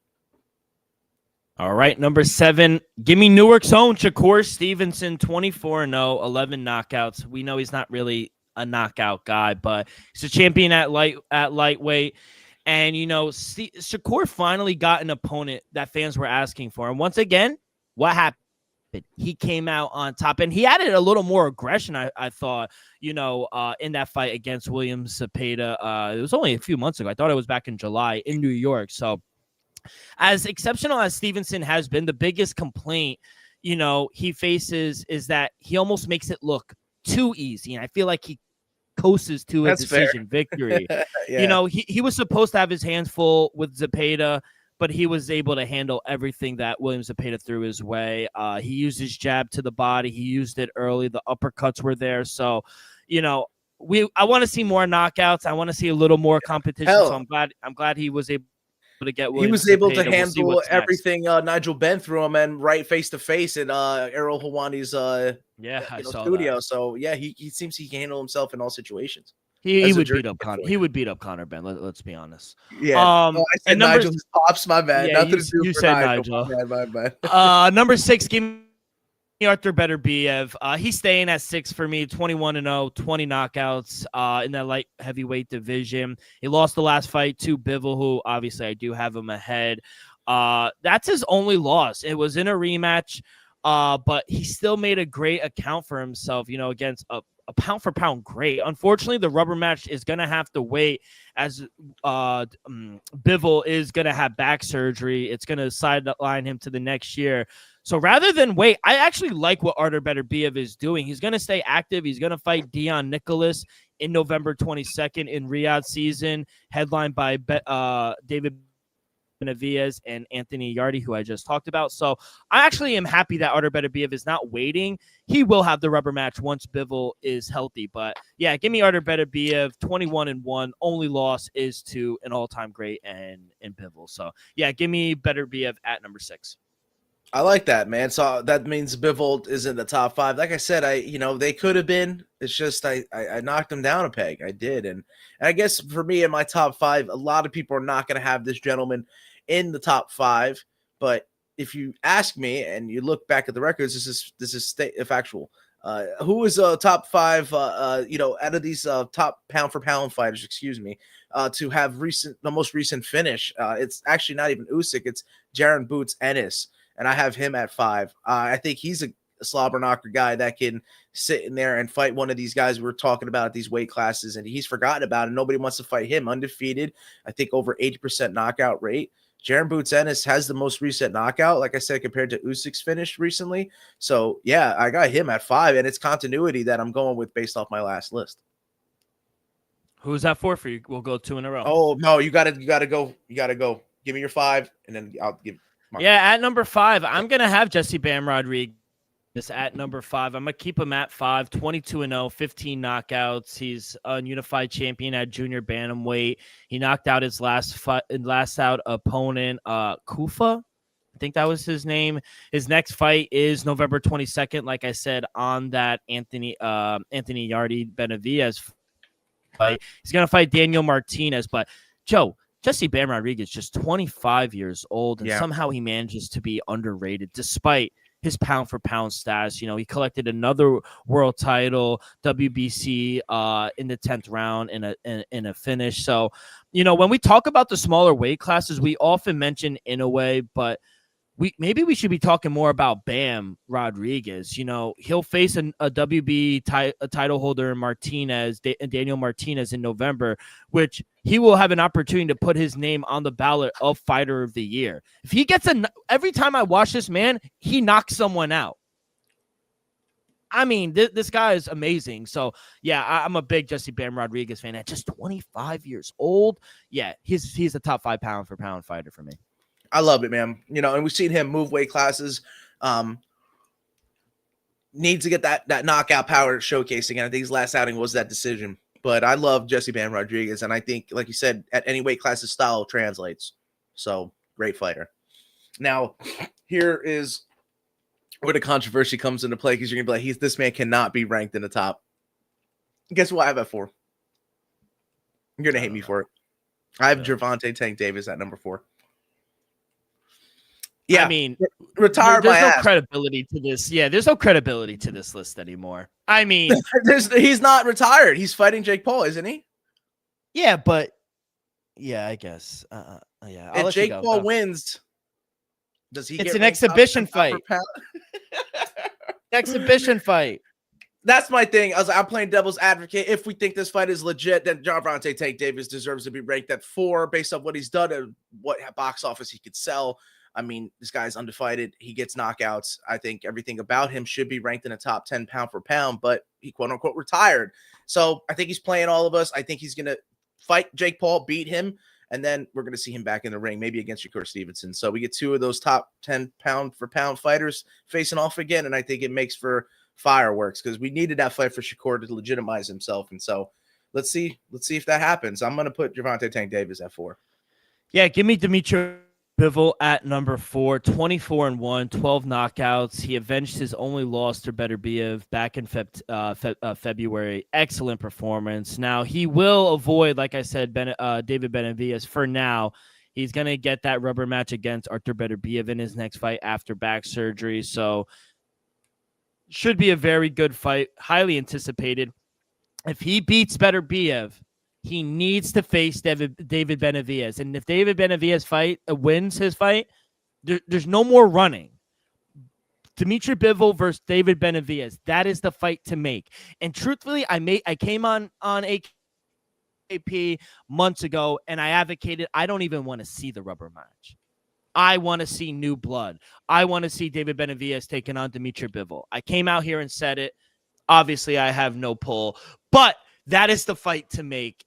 All right, number 7. Give me Newark's own Shakur Stevenson, 24-0, 11 knockouts. We know he's not really a knockout guy, but he's a champion at lightweight. And, Shakur finally got an opponent that fans were asking for. And once again, what happened? He came out on top, and he added a little more aggression, I thought, in that fight against William Zepeda. It was only a few months ago. I thought it was back in July in New York. So, as exceptional as Stevenson has been, the biggest complaint, he faces is that he almost makes it look too easy. And I feel like he coasts to a decision victory. Yeah. He was supposed to have his hands full with Zepeda, but he was able to handle everything that William Zepeda threw his way. He used his jab to the body. He used it early. The uppercuts were there. So, I want to see more knockouts. I want to see a little more competition. So I'm glad he was able to get He Williams was able to Zepeda. We'll see handle what's next. everything Nigel Ben threw him and right face to face in Errol Hawani's I saw studio. that. So yeah, he seems he can handle himself in all situations. He would beat up Conor. He would beat up Conor Ben. Let's be honest. Yeah. I said and Nigel pops. My bad. Yeah, Nothing to do you for said Nigel. Nigel. My bad. Number 6, give me Arthur Beterbiev. He's staying at 6 for me. 21-0, 20 knockouts in that light heavyweight division. He lost the last fight to Bivol, who obviously I do have him ahead. That's his only loss. It was in a rematch, but he still made a great account for himself, against a pound for pound great. Unfortunately, the rubber match is going to have to wait as Bivol is going to have back surgery. It's going to sideline him to the next year. So rather than wait, I actually like what Artur Beterbiev is doing. He's going to stay active. He's going to fight Dion Nicholas in November 22nd in Riyadh season, headlined by David Benavidez and Anthony Yarde, who I just talked about. So I actually am happy that Artur Beterbiev is not waiting. He will have the rubber match once Bivol is healthy. But yeah, give me Artur Beterbiev, 21-1. Only loss is to an all-time great and Bivol. So yeah, give me Beterbiev at number 6. I like that, man. So that means Bivol is in the top 5. Like I said, they could have been. It's just I knocked him down a peg. I did, and I guess for me in my top 5, a lot of people are not going to have this gentleman in the top 5. But if you ask me and you look back at the records, this is factual. Who is top 5? Out of these top pound for pound fighters, to have the most recent finish. It's actually not even Usyk. It's Jaron Boots Ennis. And I have him at 5. I think he's a slobber knocker guy that can sit in there and fight one of these guys we're talking about at these weight classes, and he's forgotten about it. Nobody wants to fight him. Undefeated, I think over 80% knockout rate. Jaron Boots Ennis has the most recent knockout, like I said, compared to Usyk's finish recently. So yeah, I got him at 5, and it's continuity that I'm going with based off my last list. Who's that for you? We'll go 2 in a row. Oh no, you gotta go. You gotta go. Give me your 5, and then I'll give. Yeah, at number 5, I'm going to have Jesse Bam Rodriguez at number 5. I'm going to keep him at 5, 22-0, 15 knockouts. He's a unified champion at junior bantamweight. He knocked out his last out opponent, Kufa. I think that was his name. His next fight is November 22nd, like I said, on that Anthony Yarde Benavidez fight. He's going to fight Daniel Martinez, but Joe, Jesse Bam Rodriguez, just 25 years old, and somehow he manages to be underrated despite his pound-for-pound status. He collected another world title, WBC, in the 10th round in a finish. So, when we talk about the smaller weight classes, we often mention Inoue, but maybe we should be talking more about Bam Rodriguez. He'll face a WB title holder in Daniel Martinez in November, which he will have an opportunity to put his name on the ballot of Fighter of the Year. If he gets every time I watch this man, he knocks someone out. I mean, this guy is amazing. So, yeah, I'm a big Jesse Bam Rodriguez fan. At just 25 years old, yeah, he's a top 5 pound for pound fighter for me. I love it, man. And we've seen him move weight classes. Needs to get that knockout power showcasing. And I think his last outing was that decision. But I love Jesse Bam Rodriguez. And I think, like you said, at any weight class, his style translates. So, great fighter. Now, here is where the controversy comes into play, because you're going to be like, this man cannot be ranked in the top. Guess what I have at 4? You're going to hate me for it. I have Gervonta Tank Davis at number 4. Yeah, I mean, retired. There's no credibility to this. Yeah, there's no credibility to this list anymore. I mean, he's not retired. He's fighting Jake Paul, isn't he? Yeah, but yeah, I guess. Yeah, if Jake Paul wins, does he? It's an exhibition fight. Exhibition fight. That's my thing. I'm playing devil's advocate. If we think this fight is legit, then Gervonta Tank Davis deserves to be ranked at 4 based on what he's done and what box office he could sell. I mean, this guy's undefeated. He gets knockouts. I think everything about him should be ranked in the top 10 pound for pound, but he quote unquote retired. So I think he's playing all of us. I think he's going to fight Jake Paul, beat him, and then we're going to see him back in the ring, maybe against Shakur Stevenson. So we get 2 of those top 10 pound for pound fighters facing off again, and I think it makes for fireworks because we needed that fight for Shakur to legitimize himself. And so let's see if that happens. I'm going to put Gervonta Tank Davis at 4. Yeah, give me Dimitri Bivol at number 4, 24-1, 12 knockouts. He avenged his only loss to Beterbiev back in February. Excellent performance. Now, he will avoid, like I said, David Benavidez for now. He's going to get that rubber match against Artur Beterbiev in his next fight after back surgery. So, should be a very good fight, highly anticipated. If he beats Beterbiev, he needs to face David Benavidez. And if David Benavidez wins his fight, there's no more running. Dimitri Bivol versus David Benavidez. That is the fight to make. And truthfully, I came on AKP months ago and I advocated I don't even want to see the rubber match. I want to see new blood. I want to see David Benavidez taking on Dimitri Bivol. I came out here and said it. Obviously, I have no pull, but that is the fight to make.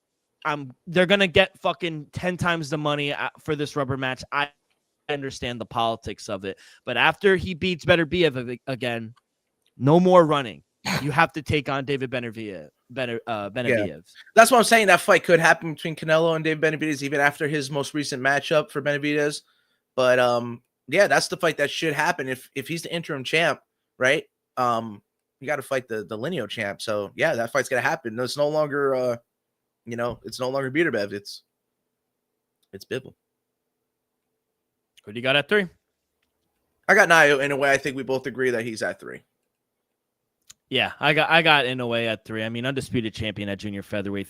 They're going to get fucking 10 times the money for this rubber match. I understand the politics of it, but after he beats Beterbiev again, no more running. You have to take on David Benavidez. Yeah. That's what I'm saying. That fight could happen between Canelo and David Benavidez even after his most recent matchup for Benavidez. But yeah, that's the fight that should happen if he's the interim champ, right? You got to fight the lineal champ. So yeah, that fight's gonna happen. It's no longer it's no longer Beterbiev. It's Bivol. Who do you got at 3? I got Nayo in a way. I think we both agree that he's at 3. Yeah, I got Inoue at 3. I mean, undisputed champion at junior featherweight,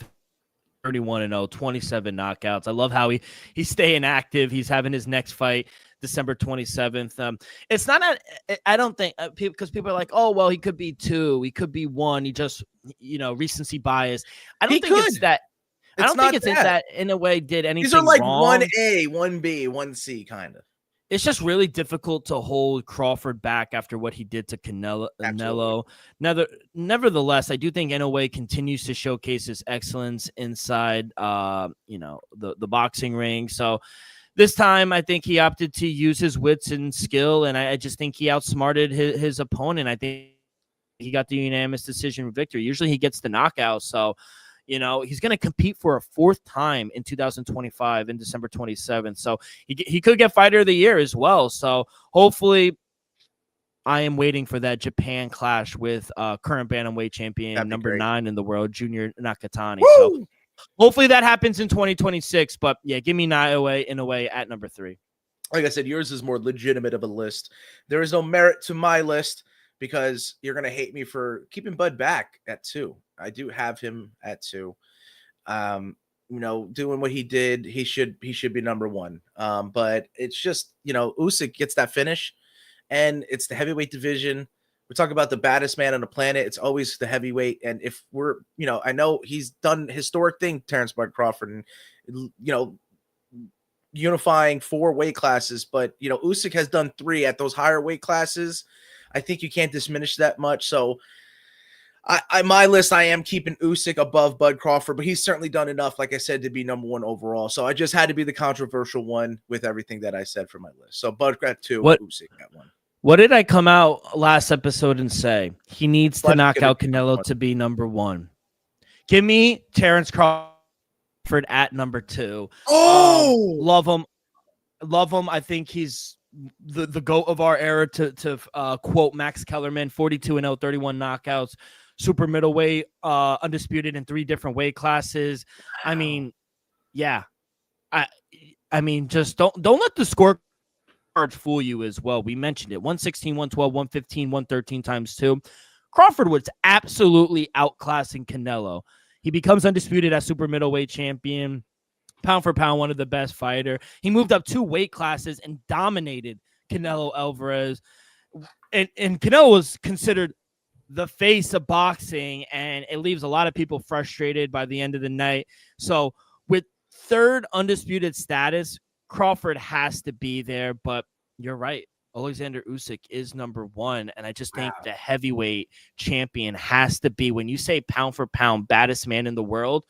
31-0, 27 knockouts. I love how he's staying active. He's having his next fight December 27th. It's not I don't think because people are like, oh well, he could be 2, he could be 1. He just recency bias. I don't think it's that. I don't think it's that Inoue did anything. These are like wrong. 1A, 1B, 1C kind of. It's just really difficult to hold Crawford back after what he did to Canelo. Nevertheless, I do think Inoue continues to showcase his excellence inside, the boxing ring. So this time, I think he opted to use his wits and skill, and I just think he outsmarted his opponent. I think he got the unanimous decision victory. Usually, he gets the knockout. So. He's going to compete for a 4th time in 2025 in December 27th. So he could get fighter of the year as well. So hopefully I am waiting for that Japan clash with current bantamweight champion number 9 in the world, Junior Nakatani. Woo! So hopefully that happens in 2026. But yeah, give me Naoya Inoue at number 3. Like I said, yours is more legitimate of a list. There is no merit to my list because you're going to hate me for keeping Bud back at 2. I do have him at 2. Doing what he did, he should be number 1. But it's just, Usyk gets that finish, and it's the heavyweight division. We're talking about the baddest man on the planet. It's always the heavyweight. And if we're, I know he's done historic thing, Terrence Bud Crawford, and unifying 4 weight classes, but Usyk has done 3 at those higher weight classes. I think you can't diminish that much. So my list, I am keeping Usyk above Bud Crawford, but he's certainly done enough, like I said, to be number 1 overall. So I just had to be the controversial one with everything that I said for my list. So Bud at 2, Usyk at 1. What did I come out last episode and say? He needs to knock out Canelo to be number 1. Give me Terrence Crawford at number 2. Oh, love him. I think he's the GOAT of our era, to quote Max Kellerman, 42-0, 31 knockouts. Super middleweight, undisputed in 3 different weight classes. Wow. I mean, yeah. I mean, just don't let the scorecards fool you as well. We mentioned it. 116, 112, 115, 113 times 2. Crawford was absolutely outclassing Canelo. He becomes undisputed as super middleweight champion. Pound for pound, one of the best fighter. He moved up 2 weight classes and dominated Canelo Alvarez. And Canelo was considered the face of boxing, and it leaves a lot of people frustrated by the end of the night. So with 3rd undisputed status, Crawford has to be there, but you're right. Alexander Usyk is number 1, and I just think the heavyweight champion has to be, when you say pound for pound, baddest man in the world,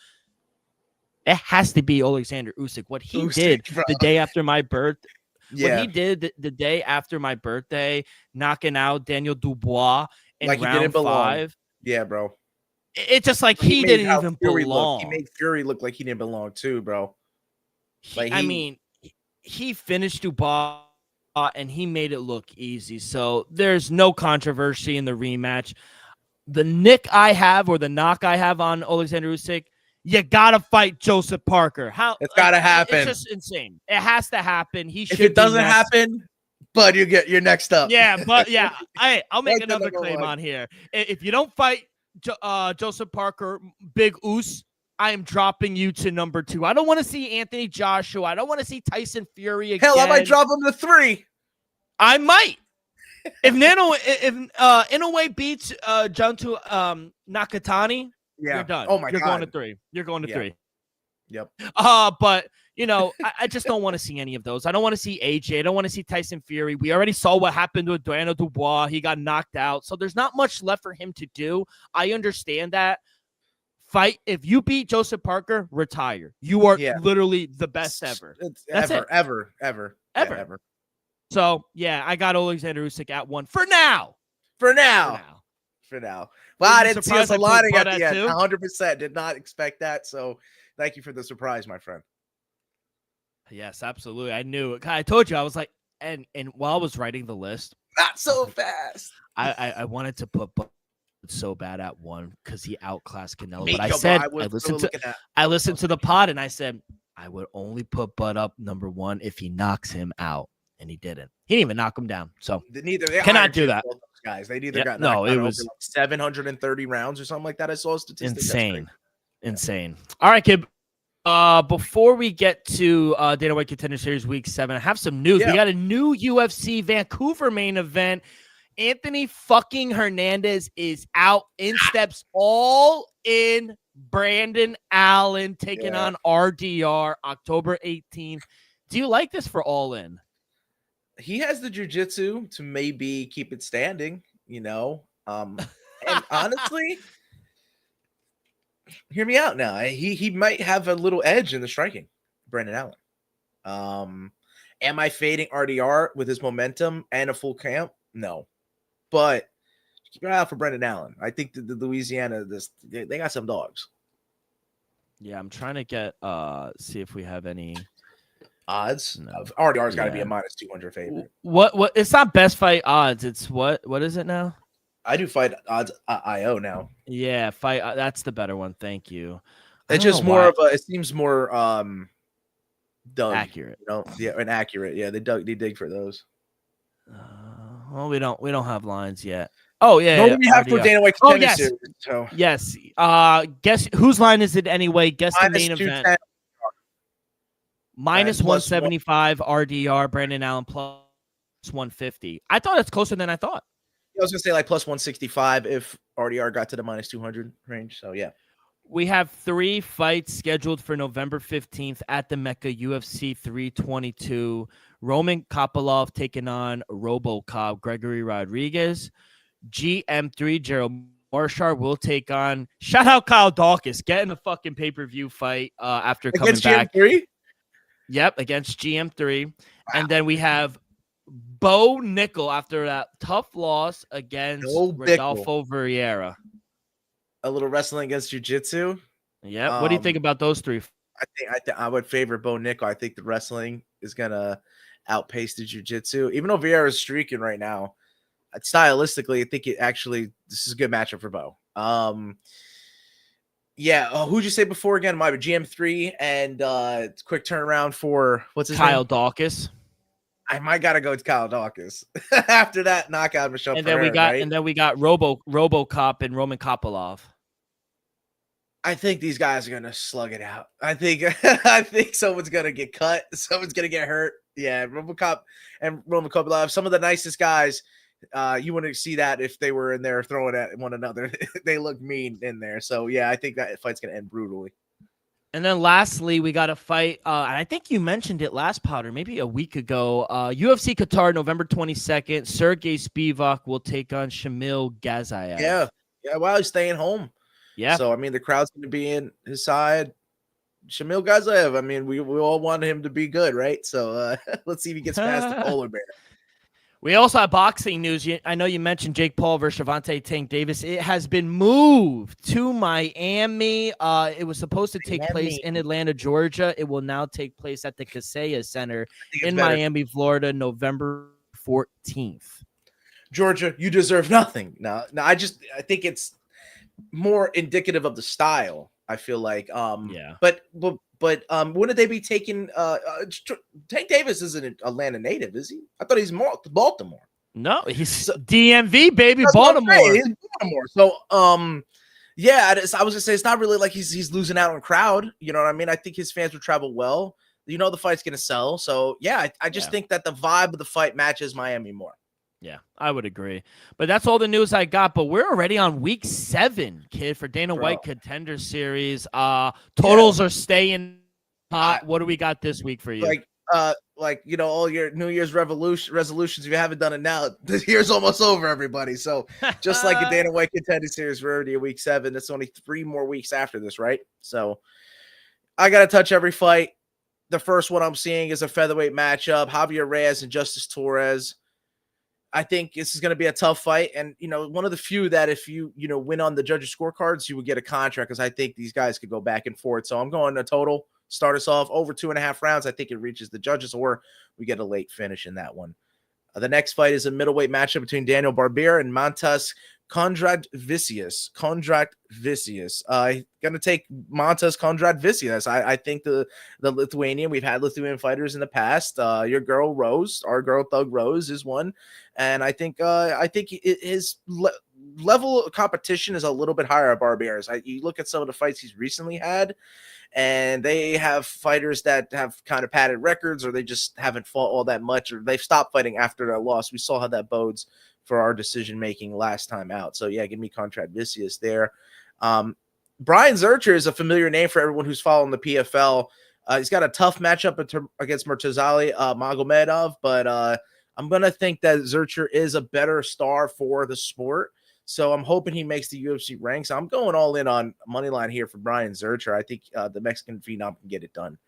it has to be Alexander Usyk. What he did the day after my birthday, what he did the day after my birthday, knocking out Daniel Dubois in round 5. Yeah, bro. It's just like he didn't even belong. He made Fury look like he didn't belong too, bro. I mean, he finished Dubois and he made it look easy. So there's no controversy in the rematch. The knock I have on Alexander Usyk, you gotta fight Joseph Parker. How It's gotta happen. It's just insane. It has to happen. He should. If it doesn't be next. happen, but you're next up. Yeah, but yeah, I'll make Like the another number claim one. on here. If you don't fight Joseph Parker, Big Oos, I am dropping you to number 2. I don't want to see Anthony Joshua. I don't want to see Tyson Fury again. Hell, I might drop him to 3. I might. If Inoue beats Junto Nakatani, Yeah. you're done. Oh my You're God. going to 3. You're going to Yeah. 3. Yep. But I just don't want to see any of those. I don't want to see AJ. I don't want to see Tyson Fury. We already saw what happened with Daniel Dubois. He got knocked out. So there's not much left for him to do. I understand that. Fight. If you beat Joseph Parker, retire. You are literally the best ever. Ever. So, yeah, I got Alexander Usyk at 1 for now. For now. Well, I didn't see us aligning at the end. 100% did not expect that. So thank you for the surprise, my friend. Yes, absolutely. I knew it. I told you. I was like, and while I was writing the list, not so fast. I wanted to put so bad at 1 because he outclassed Canelo. But I said, I listened to the pod and I said, I would only put Bud up number 1 if he knocks him out. And he didn't. He didn't even knock him down. So they cannot do that. Guys, they neither got knocked out. It was like 730 rounds or something like that. I saw statistics. Insane. All right, kid. Before we get to Dana White Contender Series Week 7, I have some news. We got a new UFC Vancouver main event. Anthony fucking Hernandez is out. In steps all in Brandon Allen taking on RDR October 18th. Do you like this for All In? He has the jiu-jitsu to maybe keep it standing, And honestly, hear me out now. He might have a little edge in the striking, Brandon Allen. Am I fading RDR with his momentum and a full camp? No. But keep an eye out for Brandon Allen. I think the Louisiana, they got some dogs. Yeah, I'm trying to get see if we have any odds. No. RDR's got to be a minus 200 favorite. What? It's not best fight odds. It's what is it now? I do fight odds IO now. Yeah, fight. That's the better one. Thank you. It's just more of a. It seems more dug, accurate. And accurate. Yeah, they dig for those. Well, we don't have lines yet. Oh yeah, no, we have for Dana White. Oh yes, series, so. Yes. Guess whose line is it anyway? Guess the main event. Minus 175 RDR. Brandon Allen plus 150. I thought it's closer than I thought. I was gonna say like plus 165 if RDR got to the minus 200 range. So yeah. We have 3 fights scheduled for November 15th at the Mecca UFC 322. Roman Kopylov taking on RoboCop Gregory Rodriguez. GM3 Gerald Marshall will take on shout out Kyle Dawkins getting a fucking pay-per-view fight after coming back. GM3? Yep, against GM3. Wow. And then we have Bo Nickel after that tough loss against Rodolfo Vieira. A little wrestling against jiu-jitsu. Yeah. What do you think about those 3? I think I would favor Bo Nickel. I think the wrestling is gonna outpace the jiu-jitsu. Even though Vieira is streaking right now, stylistically, I think this is a good matchup for Bo. Who'd you say before again? My GM3 and quick turnaround for what's his name? Kyle Dawkins. I might gotta go with Kyle Dawkins after that knockout Michelle. And then we got RoboCop and Roman Kopylov. I think these guys are gonna slug it out. I think someone's gonna get cut, someone's gonna get hurt. Yeah, RoboCop and Roman Kopylov, some of the nicest guys. You wouldn't see that if they were in there throwing at one another. They look mean in there. So yeah, I think that fight's gonna end brutally. And then lastly, we got a fight. And I think you mentioned it last pod or maybe a week ago. UFC Qatar, November 22nd. Sergey Spivak will take on Shamil Ghaziyev. Yeah. While he's staying home. Yeah. So I mean, the crowd's going to be in his side. Shamil Ghaziyev. I mean, we all want him to be good, right? So let's see if he gets past the polar bear. We also have boxing news. I know you mentioned Jake Paul versus Gervonta Tank Davis. It has been moved to Miami. It was supposed to take place in Atlanta, Georgia. It will now take place at the Kaseya Center in Miami, Florida, November 14th. Georgia, you deserve nothing. No, I think it's more indicative of the style. I feel like, yeah. But wouldn't they be taking? Tank Davis isn't an Atlanta native, is he? I thought he's more Baltimore. No, he's DMV baby, Baltimore. He's Baltimore. So, yeah, I was gonna say it's not really like he's losing out on crowd. You know what I mean? I think his fans would travel well. You know, the fight's gonna sell. So yeah, I just think that the vibe of the fight matches Miami more. Yeah, I would agree. But that's all the news I got. But we're already on week 7, kid, for Dana White Contender Series. Totals are staying hot. What do we got this week for you? Like you know, all your New Year's resolutions. If you haven't done it now, this year's almost over, everybody. So just like a Dana White Contender Series, we're already at week 7. It's only 3 more weeks after this, right? So I gotta touch every fight. The first one I'm seeing is a featherweight matchup: Javier Reyes and Justice Torres. I think this is going to be a tough fight. And, you know, one of the few that if you win on the judges' scorecards, you would get a contract because I think these guys could go back and forth. So I'm going to total, start us off over 2.5 rounds. I think it reaches the judges or we get a late finish in that one. The next fight is a middleweight matchup between Daniel Barbier and Montes Kondratvicius. Going to take Montes Kondratvicius. I think the Lithuanian, we've had Lithuanian fighters in the past. Your girl Rose, our girl Thug Rose is one. And I think his level of competition is a little bit higher at Barbier's. You look at some of the fights he's recently had, and they have fighters that have kind of padded records, or they just haven't fought all that much, or they've stopped fighting after their loss. We saw how that bodes for our decision-making last time out. So, yeah, give me Kondratvicius there. Brian Zurcher is a familiar name for everyone who's following the PFL. He's got a tough matchup against Murtazali Magomedov, but I'm going to think that Zurcher is a better star for the sport. So I'm hoping he makes the UFC ranks. I'm going all in on money line here for Brian Zurcher. I think the Mexican phenom can get it done.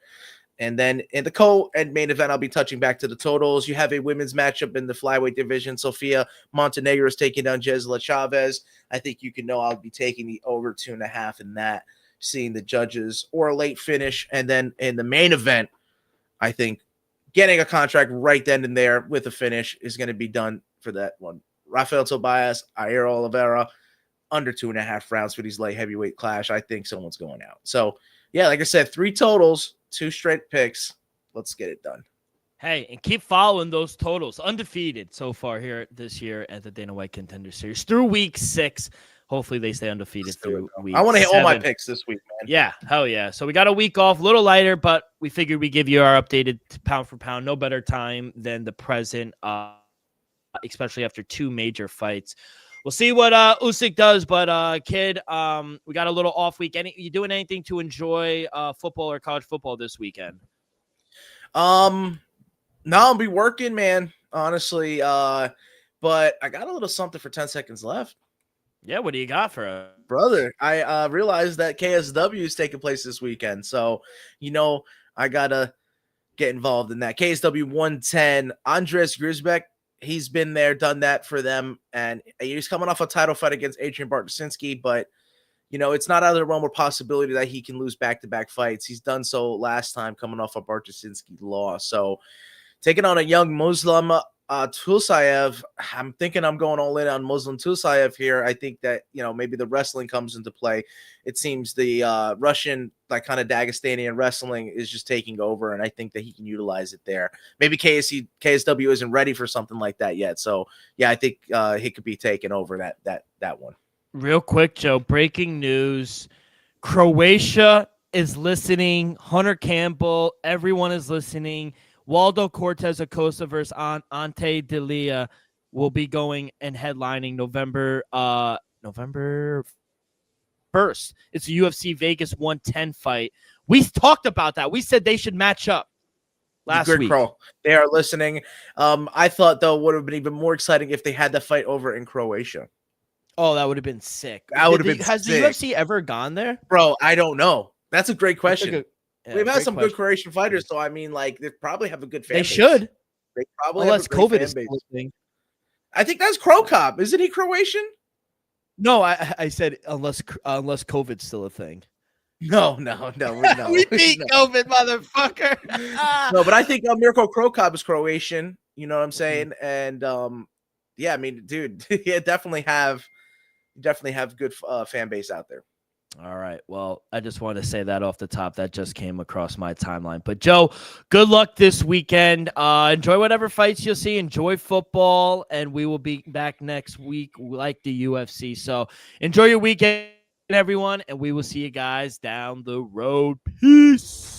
And then in the co-ed main event, I'll be touching back to the totals. You have a women's matchup in the flyweight division. Sofia Montenegro is taking down Jesla Chavez. I think you can know I'll be taking the over 2.5 in that, seeing the judges or a late finish. And then in the main event, I think getting a contract right then and there with a finish is going to be done for that one. Rafael Tobias, Ayer Oliveira, under 2.5 rounds for these light heavyweight clash. I think someone's going out. So, yeah, like I said, 3 totals, 2 straight picks. Let's get it done. Hey, and keep following those totals. Undefeated so far here this year at the Dana White Contender Series through week 6. Hopefully they stay undefeated through week 7. I want to hit all my picks this week, man. Yeah, hell yeah. So we got a week off, a little lighter, but we figured we'd give you our updated pound for pound. No better time than the present, especially after 2 major fights. We'll see what Usyk does, but kid, we got a little off week. You doing anything to enjoy football or college football this weekend? No, I'll be working, man, honestly. But I got a little something for 10 seconds left. Yeah, what do you got for us? Brother, I realized that KSW is taking place this weekend. So, I got to get involved in that. KSW 110, Andres Grisbeck. He's been there, done that for them, and he's coming off a title fight against Adrian Bartosinski, but, it's not out of the realm of possibility that he can lose back-to-back fights. He's done so last time coming off a Bartosinski loss. So taking on a young Muslim Tulsayev, I'm thinking I'm going all in on Muslim Tulsayev here. I think that, maybe the wrestling comes into play. It seems the Russian, like kind of Dagestani wrestling is just taking over, and I think that he can utilize it there. Maybe KSW isn't ready for something like that yet. So, yeah, I think he could be taking over that one. Real quick, Joe, breaking news. Croatia is listening. Hunter Campbell, everyone is listening. Waldo Cortez Acosta versus Ante Delia will be going and headlining November 1st. It's a UFC Vegas 110 fight. We talked about that. We said they should match up last week. Crow. They are listening. I thought, though, would have been even more exciting if they had the fight over in Croatia. Oh, that would have been sick. Has the UFC ever gone there? Bro, I don't know. That's a great question. We've had some question. good Croatian fighters, so I mean, like, they probably have a good fan They base. should. They probably unless have a great COVID fan is base. still a thing. I think that's Crow Cop. Isn't he Croatian? No, I said unless COVID's still a thing. No. We beat COVID, motherfucker. No, but I think Mirko Crow Cop is Croatian. You know what I'm saying? And yeah, I mean, dude, you definitely have good fan base out there. All right. Well, I just wanted to say that off the top. That just came across my timeline. But Joe, good luck this weekend. Enjoy whatever fights you'll see. Enjoy football, and we will be back next week like the UFC. So enjoy your weekend, everyone, and we will see you guys down the road. Peace.